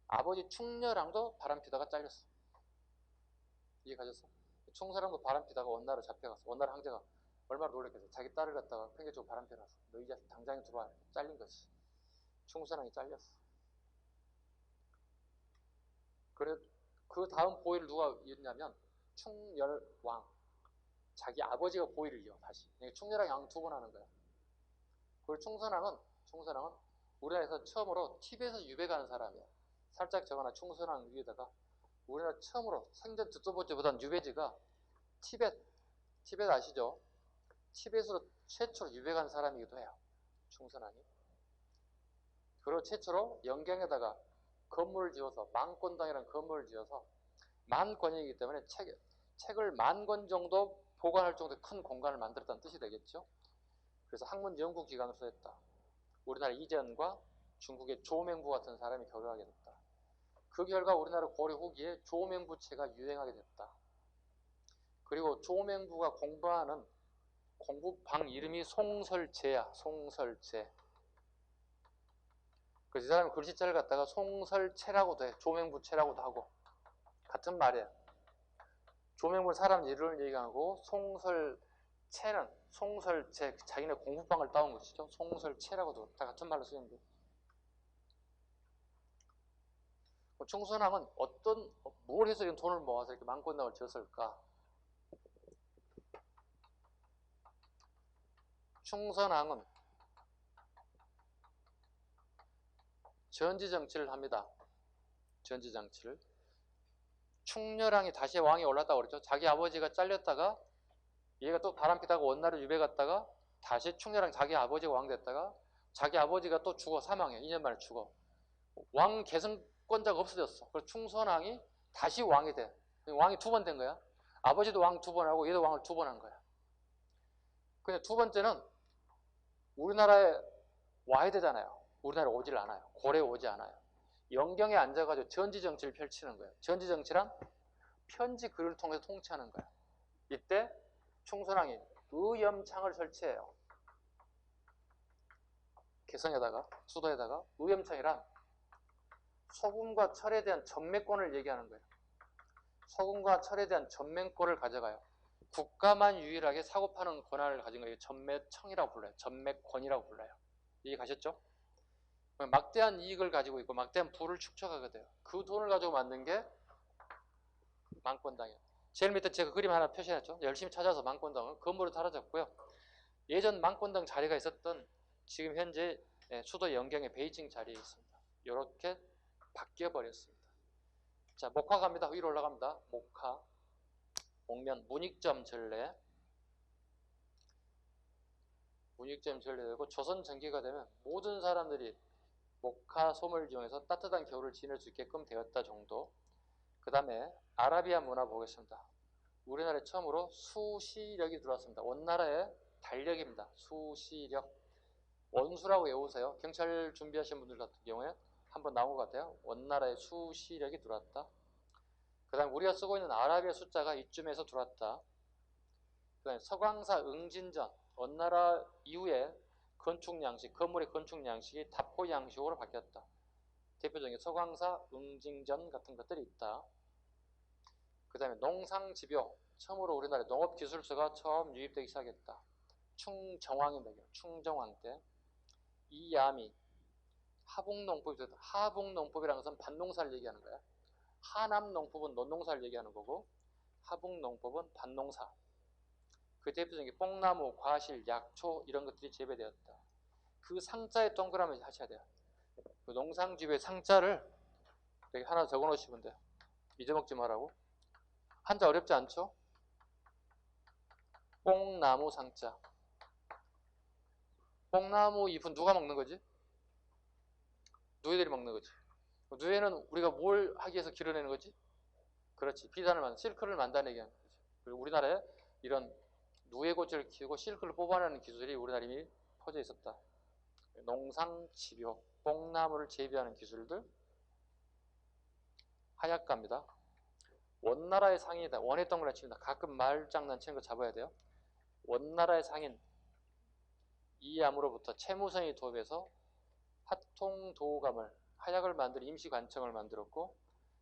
아버지 충렬왕도 바람 피다가 잘렸어. 이해가셨어? 충선왕도 바람 피다가 원나라 잡혀갔어. 원나라 황제가 얼마나 놀랬겠어. 자기 딸을 갖다가 팽개치고 바람 펴놨어. 너 이 자식 당장에 들어와. 잘린 거지. 충선왕이 잘렸어. 그래, 그 다음 보위를 누가 이었냐면 충렬왕. 자기 아버지가 보위를 이어 다시. 충렬왕이 왕 두 번 하는 거야. 그리고 충선왕은 우리나라에서 처음으로 티벳에서 유배가는 사람이야. 살짝 적어놔. 충선왕 위에다가 우리나라 처음으로 생전 듣도 보지 못한 유배지가 티벳 아시죠? 티벳으로 최초로 유배간 사람이기도 해요. 충선왕이. 그리고 최초로 영경에다가 건물을 지어서 망권당이라는 건물을 지어서 만권이기 때문에 책을 10,000권 정도 보관할 정도의 큰 공간을 만들었다는 뜻이 되겠죠. 그래서 학문 연구 기관으로 했다. 우리나라 이재현과 중국의 조맹부 같은 사람이 결혼하게 됐다. 그 결과 우리나라 고려 후기에 조맹부체가 유행하게 됐다. 그리고 조맹부가 공부하는 공부방 이름이 송설체야. 송설체. 그래서 이 사람은 글씨체를 갖다가 송설체라고도 해. 조맹부체라고도 하고. 같은 말이야. 조맹부는 사람 이름을 얘기하고 송설체는 송설체, 자기네 공부방을 따온 것이죠. 송설체라고도 다 같은 말로 쓰는데. 충선왕은 뭘 해서 이런 돈을 모아서 이렇게 망권당을 지었을까? 충선왕은 전지정치를 합니다. 전지정치를. 충렬왕이 다시 왕에 올랐다고 그랬죠. 자기 아버지가 잘렸다가 얘가 또 바람피다가 원나라 유배 갔다가 다시 충렬왕 자기 아버지가 왕 됐다가 자기 아버지가 또 죽어 사망해. 2년 만에 죽어. 왕 계승권자가 없어졌어. 그래서 충선왕이 다시 왕이 돼. 왕이 2번 된 거야. 아버지도 왕 2번 하고 얘도 왕을 2번 한 거야. 근데 두 번째는 우리나라에 와야 되잖아요. 우리나라에 오질 않아요. 고려에 오지 않아요. 영경에 앉아가지고 전지정치를 펼치는 거예요. 전지정치란 편지 글을 통해서 통치하는 거예요. 이때 충선왕이 의염창을 설치해요. 개성에다가 수도에다가 의염창이란 소금과 철에 대한 전매권을 얘기하는 거예요. 소금과 철에 대한 전매권을 가져가요. 국가만 유일하게 사고 파는 권한을 가진 거예요. 전매청이라고 불러요. 전매권이라고 불러요. 이해 가셨죠? 막대한 이익을 가지고 있고 막대한 부를 축적하게 돼요. 그 돈을 가지고 만든 게 망권당이에요. 제일 밑에 제가 그림 하나 표시했죠. 열심히 찾아서 망권당은 건물을 사라졌고요. 예전 망권당 자리가 있었던 지금 현재 수도 영경의 베이징 자리에 있습니다. 이렇게 바뀌어 버렸습니다. 자, 목화 갑니다. 위로 올라갑니다. 목화, 목면, 문익점 전래. 문익점 전래되고 조선 전기가 되면 모든 사람들이 목화 솜을 이용해서 따뜻한 겨울을 지낼 수 있게끔 되었다 정도. 그 다음에 아라비아 문화 보겠습니다. 우리나라에 처음으로 수시력이 들어왔습니다. 원나라의 달력입니다. 수시력. 원수라고 외우세요. 경찰 준비하시는 분들 같은 경우에 한번 나온 것 같아요. 원나라의 수시력이 들어왔다. 그 다음에 우리가 쓰고 있는 아라비아 숫자가 이쯤에서 들어왔다. 그 다음에 서광사 응진전. 원나라 이후에 건축 양식, 건물의 건축 양식이 답호 양식으로 바뀌었다. 대표적인 서광사, 응징전 같은 것들이 있다. 그 다음에 농상집요. 처음으로 우리나라에 농업기술서가 처음 유입되기 시작했다. 충정왕입니다. 충정왕 때. 이야미. 하북농법이 있었다. 하북농법이라는 것은 밭농사를 얘기하는 거야. 하남농법은 논농사를 얘기하는 거고 하북농법은 밭농사. 그 대표적인 게 뽕나무, 과실, 약초 이런 것들이 재배되었다. 그 상자에 동그라미 하셔야 돼요. 그 농상집의 상자를 여기 하나 적어 놓으시면 돼요. 잊어먹지 말라고. 한자 어렵지 않죠? 뽕나무 상자. 뽕나무 잎은 누가 먹는 거지? 누에들이 먹는 거지. 누에는 우리가 뭘 하기 위해서 길어내는 거지? 그렇지. 비단을 실크를 만들어내기 하는 거지. 그리고 우리나라에 이런 누에고치를 키우고 실크를 뽑아내는 기술이 우리나라에 이미 퍼져 있었다. 농상 치료, 뽕나무를 재배하는 기술들. 하약가입니다. 원나라의 상인이다. 원의 동그라 칩니다. 가끔 말장난 치는 거 잡아야 돼요. 원나라의 상인 이암으로부터 채무성이 도입해서 화통도감을 하약을 만들 임시관청을 만들었고,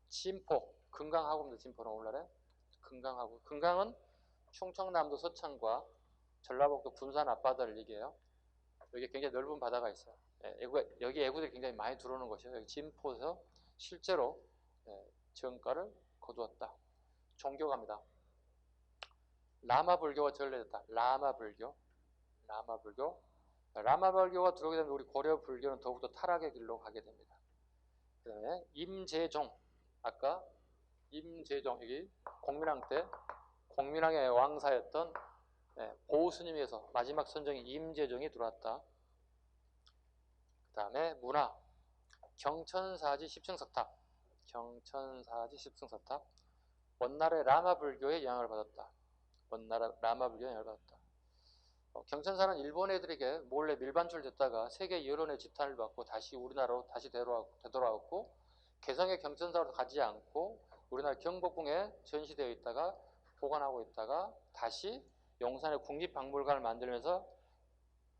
진포 금강하구입니다. 진포는 오늘날에 금강하구. 금강은 충청남도 서창과 전라북도 군산 앞바다를 얘기해요. 여기 굉장히 넓은 바다가 있어요. 여기 애구들이 굉장히 많이 들어오는 곳이에요. 여기 진포에서 실제로 정가를 거두었다. 종교가입니다. 라마 불교가 전래됐다. 라마 불교. 라마 불교가 들어오게 되면 우리 고려 불교는 더욱더 타락의 길로 가게 됩니다. 그 다음에 임재종. 아까 임재종 여기 공민왕 때 공민왕의 왕사였던 보스님에서 마지막 선정인 임재종이 들어왔다. 그 다음에 문화. 경천사지 10층 석탑. 경천사지 10층 석탑. 원나라의 라마 불교의 영향을 받았다. 원나라 라마 불교의 영향을 받았다. 경천사는 일본 애들에게 몰래 밀반출됐다가 세계 여론의 지탄을 받고 다시 우리나라로 다시 되돌아왔고, 개성의 경천사로 가지 않고 우리나라 경복궁에 전시되어 있다가 보관하고 있다가 다시 용산의 국립박물관을 만들면서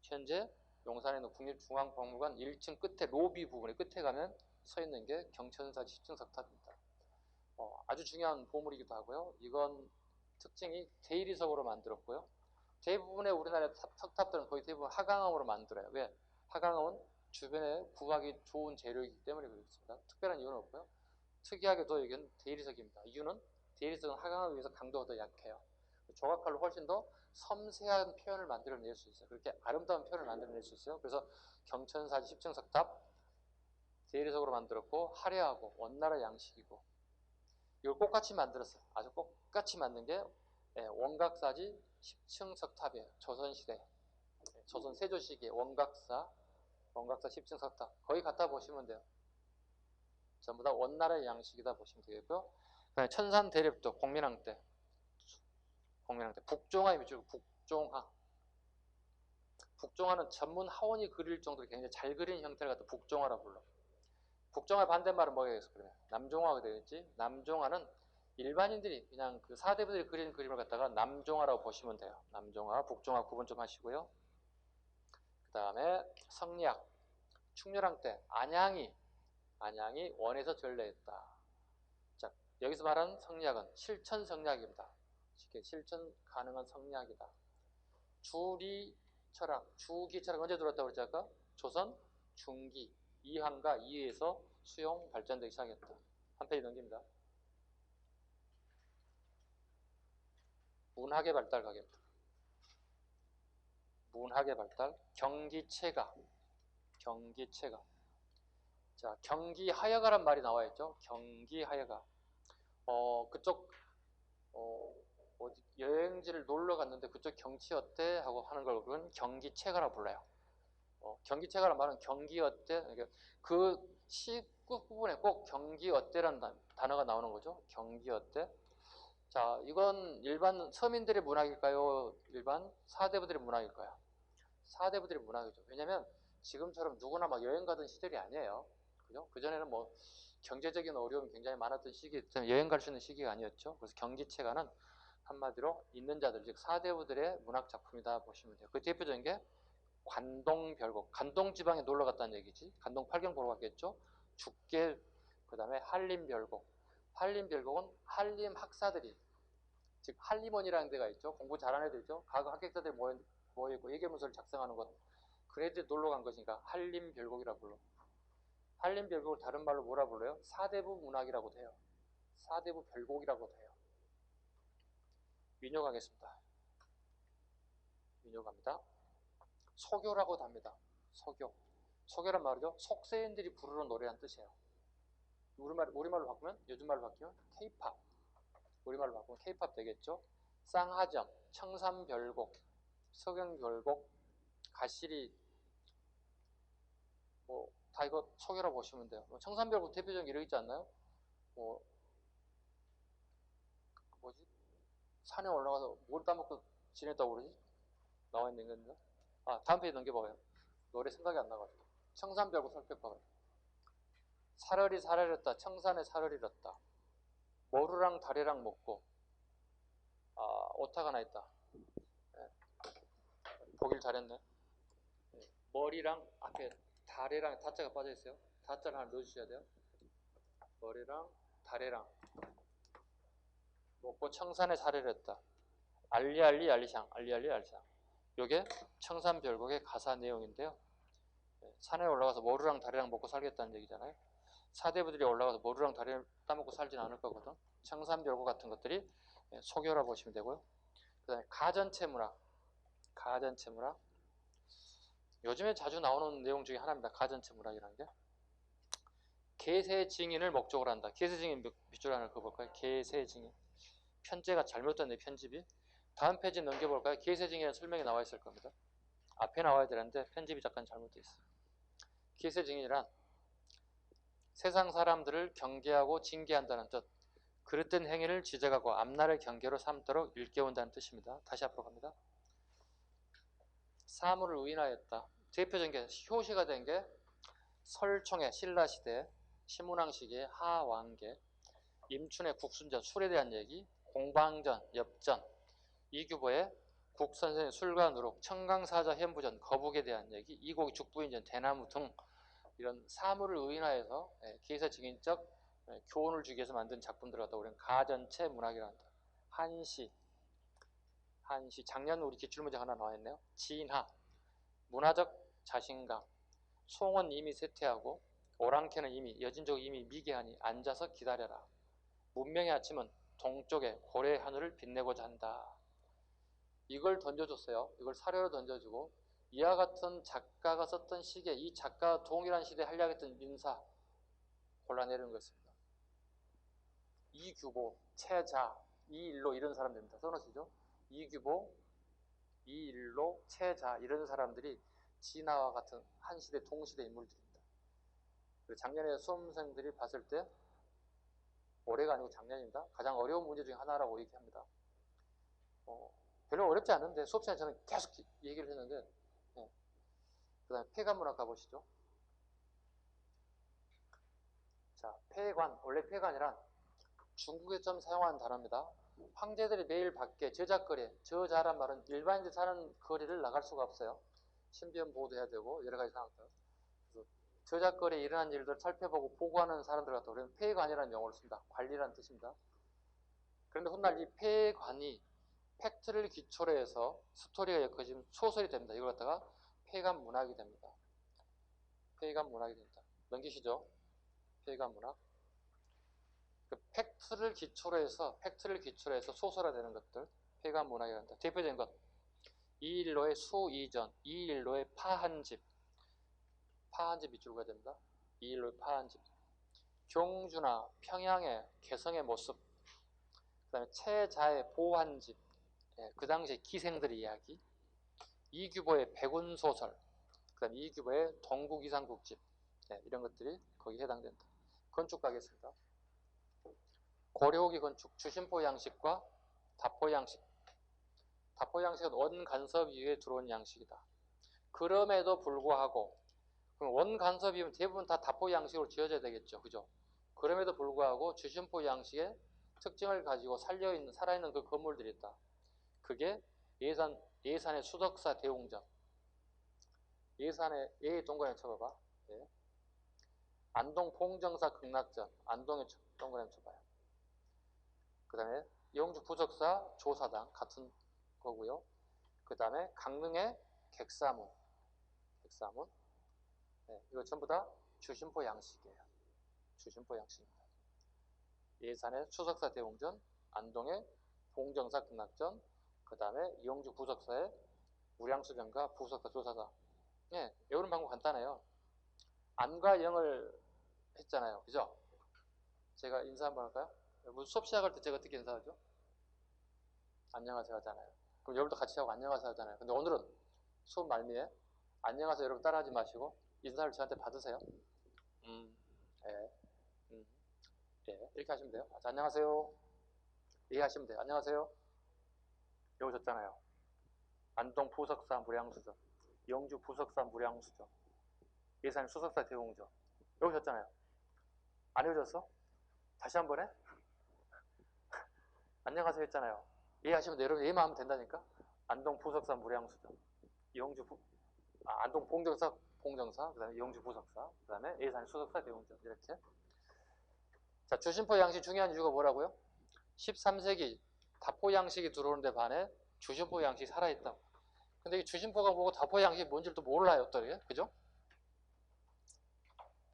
현재 용산에 있는 국립중앙박물관 1층 끝에 로비 부분에 끝에 가면 서 있는 게 경천사 10층 석탑입니다. 아주 중요한 보물이기도 하고요. 이건 특징이 대리석으로 만들었고요. 대부분의 우리나라의 석탑들은 거의 대부분 하강암으로 만들어요. 왜? 하강암은 주변에 구하기 좋은 재료이기 때문에 그렇습니다. 특별한 이유는 없고요. 특이하게도 여기는 대리석입니다. 이유는 대리석은 하강암에 비해서 강도가 더 약해요. 조각칼로 훨씬 더 섬세한 표현을 만들어낼 수 있어요. 그렇게 아름다운 표현을 만들어낼 수 있어요. 그래서 경천사지 10층 석탑 대리석으로 만들었고, 화려하고 원나라 양식이고, 이걸 똑같이 만들었어요. 아주 똑같이 만든 게 원각사지 10층 석탑이에요. 조선시대 조선 세조 시기의 원각사 10층 석탑 거의 갖다 보시면 돼요. 전부 다 원나라의 양식이다 보시면 되겠고요. 그다음에 천산 대립도 공민왕 때 북종화 밑줄 북종화는 전문 하원이 그릴 정도로 굉장히 잘 그리는 형태를 갖다 북종화라 불러. 북종화 반대말은 뭐겠어? 그러면 남종화가 되겠지. 남종화는 일반인들이 그냥 그 사대부들이 그리는 그림을 갖다가 남종화라고 보시면 돼요. 남종화, 북종화 구분 좀 하시고요. 그 다음에 성리학, 충렬왕 때 안양이 원에서 전래했다. 자, 여기서 말하는 성리학은 실천 성리학입니다. 실천 가능한 성리학이다. 주리철학, 주기철학 언제 들어왔다고 그랬지 아까? 조선 중기 이항과 이에서 수용 발전되기 시작했다. 한 페이지 넘깁니다. 문학의 발달 가겠다. 문학의 발달, 경기체가. 자, 경기하여가란 말이 나와 있죠. 경기하여가. 그쪽 여행지를 놀러 갔는데 그쪽 경치 어때? 하고 하는 걸 그건 경기체가라 불러요. 경기체가란 말은 경기 어때? 그 시 끝부분에 꼭 경기 어때라는 단어가 나오는 거죠. 경기 어때? 자, 이건 일반 서민들의 문학일까요? 일반 사대부들의 문학일까요? 사대부들의 문학이죠. 왜냐면 지금처럼 누구나 막 여행 가던 시절이 아니에요. 그죠? 그전에는 뭐 경제적인 어려움이 굉장히 많았던 시기, 여행 갈 수 있는 시기가 아니었죠. 그래서 경기체가는 한마디로 있는 자들, 즉 사대부들의 문학 작품이다 보시면 돼요. 그 대표적인 게 관동별곡, 관동 지방에 놀러 갔다는 얘기지. 관동 팔경 보러 갔겠죠. 죽게, 그 다음에 한림별곡. 한림별곡은 한림 학사들이, 즉 한림원이라는 데가 있죠. 공부 잘하는 애들이죠. 과거 합격자들이 모여있고 예계문서를 작성하는 것. 그 애들이 놀러 간 것이니까 한림별곡이라 불러. 한림별곡을 다른 말로 뭐라 불러요? 사대부 문학이라고 돼요. 사대부 별곡이라고 돼요. 민요가겠습니다. 민요가입니다. 소교라고도 합니다. 소교. 소교란 말이죠. 속세인들이 부르는 노래란 뜻이에요. 우리말로 바꾸면, 요즘 말로 바뀌면 K-팝. 우리말로 바꾸면 K-팝 되겠죠. 쌍하점, 청산별곡, 서경별곡, 가시리, 다 이거 소개라 보시면 돼요. 청산별곡 대표적인 게 이러고 있지 않나요? 뭐 뭐지? 산에 올라가서 뭘 따먹고 지냈다고 그러지? 나와 있는 건가? 아, 다음 페이지 넘겨봐요. 노래 생각이 안 나가지고. 청산별곡 살펴봐요. 사러리 사러렸다. 청산에 사러리렸다. 머루랑 다리랑 먹고. 아, 오타가 나 있다. 네. 보길 잘했네. 네. 머리랑 앞에 다리랑 다자가 빠져 있어요. 다자를 하나 넣어주셔야 돼요. 머리랑 다리랑 먹고 청산에 사러렸다. 알리알리 알리샹, 알리알리 알리샹. 요게 청산별곡의 가사 내용인데요. 산에 올라가서 머루랑 다리랑 먹고 살겠다는 얘기잖아요. 사대부들이 올라가서 머루랑 다리를 따먹고 살진 않을 거거든. 청산별곡 같은 것들이 소교라 보시면 되고요. 그 다음에 가전체 문학. 가전체 문학. 요즘에 자주 나오는 내용 중에 하나입니다. 가전체 문학이라는 게. 계세증인을 목적으로 한다. 계세증인 몇 줄 하나 그거 볼까요? 계세증인. 편제가 잘못됐네, 편집이. 다음 페이지 넘겨볼까요? 계세증인의 설명이 나와 있을 겁니다. 앞에 나와야 되는데 편집이 잠깐 잘못되어 있어요. 계세증인이란 세상 사람들을 경계하고 징계한다는 뜻, 그릇된 행위를 지적하고 앞날의 경계로 삼도록 일깨운다는 뜻입니다. 다시 앞으로 갑니다. 사물을 의인하였다. 대표적인 게 효시가 된 게 설총의 신라시대, 신문왕 시기의 하왕계, 임춘의 국순전, 술에 대한 얘기, 공방전, 엽전, 이규보의 국선생의 술과 누룩, 청강사자 현부전, 거북에 대한 얘기, 이곡이 죽부인전, 대나무 등 이런 사물을 의인하여서 기사증인적 교훈을 주기 위해서 만든 작품들을 갖다 우리는 가전체 문학이라 한다. 한시, 작년 우리 기출문제 하나 나와있네요. 진화, 문화적 자신감, 송은 이미 쇠퇴하고 오랑캐는 이미 여진족 이미 미개하니 앉아서 기다려라. 문명의 아침은 동쪽에 고래의 하늘을 빛내고자 한다. 이걸 던져줬어요. 이걸 사료로 던져주고 이와 같은 작가가 썼던 시기에 이 작가와 동일한 시대에 하려고 했던 민사 골라내리는 것입니다. 이규보, 채자, 이일로 이런 사람들입니다. 써놓으시죠? 이규보, 이일로, 채자 이런 사람들이 진화와 같은 한 시대 동시대 인물들입니다. 작년에 수험생들이 봤을 때 올해가 아니고 작년입니다. 가장 어려운 문제 중에 하나라고 얘기합니다. 별로 어렵지 않은데 수업 시간에 저는 계속 얘기를 했는데 그 다음에 폐관문학 가보시죠. 자, 폐관, 원래 폐관이란 중국에 좀 사용하는 단어입니다. 황제들이 매일 밖에 저작거리, 저자란 말은 일반인들이 사는 거리를 나갈 수가 없어요. 신변 보호도 해야 되고 여러 가지 상황들. 그래서 저작거리에 일어난 일들을 살펴보고 보고하는 사람들 같다. 우리는 폐관이라는 용어를 씁니다. 관리라는 뜻입니다. 그런데 훗날 이 폐관이 팩트를 기초로 해서 스토리가 엮어지면 소설이 됩니다. 이걸 갖다가 폐관 문학이 됩니다. 폐관 문학이 됩니다. 넘기시죠. 폐관 문학. 그 팩트를 기초로 해서 소설화되는 것들, 폐관 문학이라 한다. 대표적인 것, 이일로의 수이전, 이일로의 파한집, 파한집이 줄거야 됩니다. 이일로의 파한집. 경주나 평양의 개성의 모습, 그 다음에 채자의 보한집, 그 당시의 기생들의 이야기, 이규보의 백운소설, 그 다음에 이규보의 동국이상국집, 이런 것들이 거기에 해당된다. 건축 가겠습니다. 고려후기 건축, 주심포 양식과 다포 양식. 다포 양식은 원간섭 이후에 들어온 양식이다. 그럼에도 불구하고 원간섭이면 대부분 다 다포 양식으로 지어져야 되겠죠. 그죠? 그럼에도 불구하고 주심포 양식의 특징을 가지고 살아있는 그 건물들이 있다. 그게 예산의 수덕사 대웅전. 예산의 동그라미 쳐봐봐. 예. 안동 봉정사 극락전. 안동에 동그라미 쳐봐요. 그 다음에 영주 부적사 조사당 같은 거고요. 그 다음에 강릉의 객사문. 이거 전부 다 주심포 양식이에요. 주심포 양식입니다. 예산의 수석사 대웅전, 안동의 봉정사 극락전, 그 다음에 영주 부적사의 무량수전과 부석사 조사당. 외우는 방법 간단해요. 안과 영을 했잖아요. 그죠? 제가 인사 한번 할까요? 수업 시작할 때 제가 어떻게 인사하죠? 안녕하세요 하잖아요. 그럼 여러분도 같이 하고 안녕하세요 하잖아요. 근데 오늘은 수업 말미에 안녕하세요 여러분 따라하지 마시고 인사를 저한테 받으세요. 예, 예, 이렇게 하시면 돼요. 자, 안녕하세요. 이렇게 하시면 돼요. 안녕하세요. 여기 줬잖아요. 안동 부석사 무량수죠. 영주 부석사 무량수죠. 예산 수석사 대웅죠. 여기 줬잖아요. 안 외워졌어? 다시 한 번에? 안녕하세요 했잖아요. 이해하시면 돼요. 여러분 이해만 하면 된다니까. 안동 부석사 무량수죠. 영주 안동 봉정사, 그 다음에 영주 부석사, 그 다음에 예산 수석사 대웅죠. 이렇게. 자, 주심포 양식 중요한 이유가 뭐라고요? 13세기 다포 양식이 들어오는데 반해 주심포 양식이 살아있다고. 근데 이 주심포가 뭐고 다포 양식이 뭔지를 또 몰라요. 또 이게. 그죠?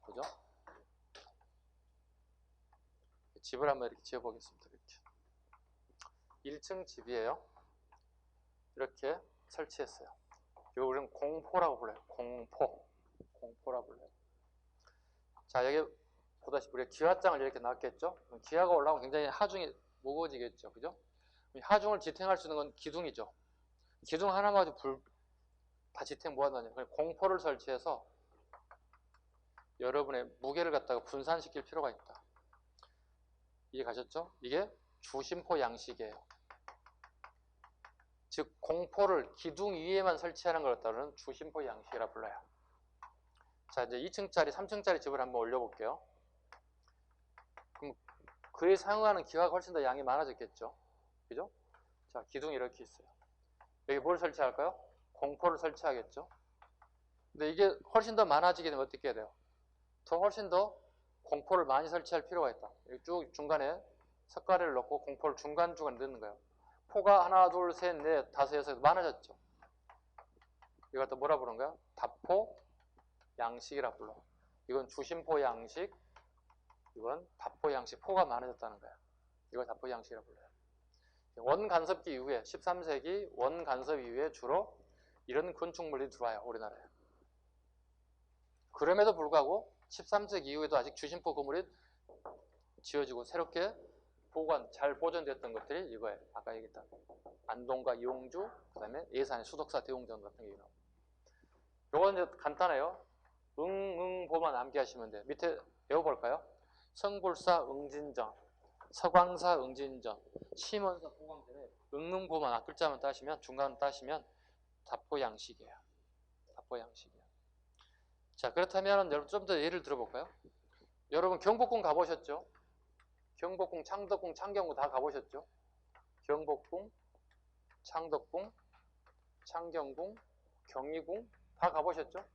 그죠? 집을 한번 이렇게 지어보겠습니다. 이렇게. 1층 집이에요. 이렇게 설치했어요. 이거 우리는 공포라고 불러요. 공포라고 불러요. 자, 여기 보다시피 우리가 기와장을 이렇게 놨겠죠? 기와가 올라오면 굉장히 하중이 무거워지겠죠. 그죠? 하중을 지탱할 수 있는 건 기둥이죠. 기둥 하나만 가지고 다 지탱 모아놓냐. 공포를 설치해서 여러분의 무게를 갖다가 분산시킬 필요가 있다. 이해 가셨죠? 이게 주심포 양식이에요. 즉 공포를 기둥 위에만 설치하는 걸 갖다는 주심포 양식이라 불러요. 자, 이제 2층짜리, 3층짜리 집을 한번 올려볼게요. 그럼 그에 사용하는 기와가 훨씬 더 양이 많아졌겠죠? 그죠? 자, 기둥이 이렇게 있어요. 여기 뭘 설치할까요? 공포를 설치하겠죠? 근데 이게 훨씬 더 많아지게 되면 어떻게 해야 돼요? 더 훨씬 더 공포를 많이 설치할 필요가 있다. 여기 쭉 중간에 석가래를 넣고 공포를 중간중간 넣는 거예요. 포가 하나, 둘, 셋, 넷, 다섯, 여섯 많아졌죠? 이걸 또 뭐라 부르는 거야? 다포 양식이라 불러. 이건 주심포 양식, 이건 다포 양식. 포가 많아졌다는 거야. 이걸 다포 양식이라 불러요. 원간섭기 이후에 13세기 원간섭 이후에 주로 이런 건축물이 들어와요. 우리나라에. 그럼에도 불구하고 13세기 이후에도 아직 주심포 건물이 지어지고 새롭게 잘 보존됐던 것들이 이거예요. 아까 얘기했던 안동과 영주, 그 다음에 예산의 수덕사 대웅전 같은 게 나옵니다. 요건 이제 간단해요. 보만 암기하시면 돼요. 밑에 외워볼까요? 성불사 응진정, 서광사 응진정, 심원사 보광전에 응보만 앞글자만 따시면 중간 따시면 다포 양식이에요. 다포 양식이에요. 자, 그렇다면 여러분 좀 더 예를 들어볼까요? 여러분 경복궁 가보셨죠? 경복궁, 창덕궁, 창경궁 다 가보셨죠? 경복궁, 창덕궁, 창경궁, 경희궁 다 가보셨죠?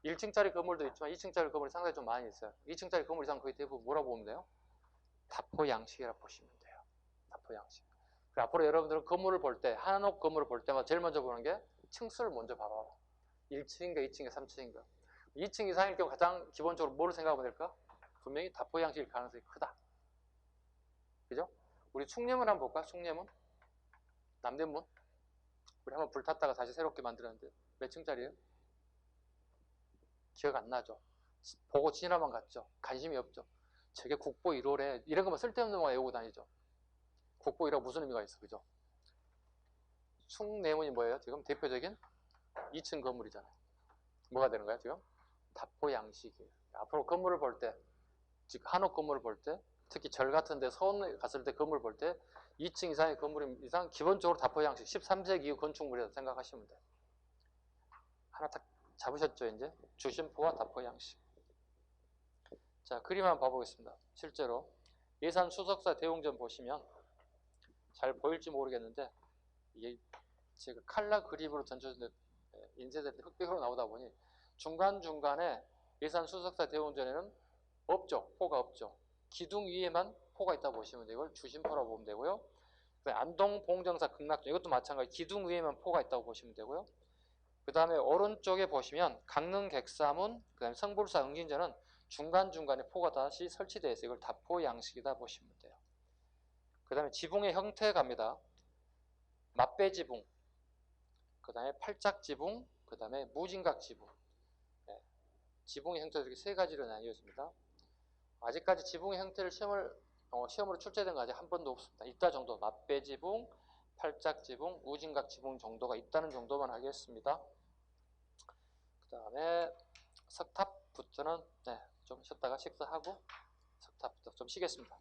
1층짜리 건물도 있지만 2층짜리 건물이 상당히 좀 많이 있어요. 2층짜리 건물 이상 거의 대부분 뭐라고 보면 돼요? 다포 양식이라고 보시면 돼요. 다포 양식. 앞으로 여러분들은 건물을 볼 때, 한옥 건물을 볼 때마다 제일 먼저 보는 게 층수를 먼저 봐봐. 1층인가 2층인가 3층인가. 2층 이상일 경우 가장 기본적으로 뭐를 생각하면 될까? 분명히 다포 양식일 가능성이 크다. 그죠? 우리 숭례문 한번 볼까? 숭례문? 남대문? 우리 한번 불 탔다가 다시 새롭게 만들었는데 몇 층짜리예요? 기억 안 나죠? 보고 지나만 갔죠? 관심이 없죠? 저게 국보 1호래. 이런 것만 쓸데없는 것만 외우고 다니죠? 국보 1호 무슨 의미가 있어? 그죠? 숭례문이 뭐예요? 지금 대표적인 2층 건물이잖아요. 뭐가 되는 거야 지금? 다포 양식이에요. 앞으로 건물을 볼 때, 즉 한옥 건물을 볼 때, 특히 절 같은 데 서원 갔을 때 건물 볼 때 2층 이상의 건물 이상 기본적으로 다포 양식 13세기 이후 건축물이라고 생각하시면 돼요. 하나 딱 잡으셨죠 이제? 주심포와 다포 양식. 자, 그림 한번 봐보겠습니다. 실제로 예산 수석사 대웅전 보시면 잘 보일지 모르겠는데 이게 제가 칼라 그림으로 던져준 인쇄될 때 흑백으로 나오다 보니 중간중간에 예산 수석사 대웅전에는 없죠. 포가 없죠. 기둥 위에만 포가 있다고 보시면 되고 이걸 주심포라고 보면 되고요. 안동 봉정사 극락전 이것도 마찬가지 기둥 위에만 포가 있다고 보시면 되고요. 그 다음에 오른쪽에 보시면 강릉 객사문, 그 다음에 성불사 응진전은 중간중간에 포가 다시 설치되어 있어요. 이걸 다포 양식이다 보시면 돼요. 그 다음에 지붕의 형태 갑니다. 맞배 지붕, 그 다음에 팔짝 지붕, 그 다음에 무진각 지붕. 네. 지붕의 형태도 이렇게 세 가지로 나뉘어집니다. 아직까지 지붕의 형태를 시험으로 출제된 거 아직 한 번도 없습니다. 있다 정도. 맞배 지붕, 팔짝 지붕, 무진각 지붕 정도가 있다는 정도만 하겠습니다. 그 다음에 석탑부터는 네, 좀 쉬었다가 식사하고 석탑부터 좀 쉬겠습니다.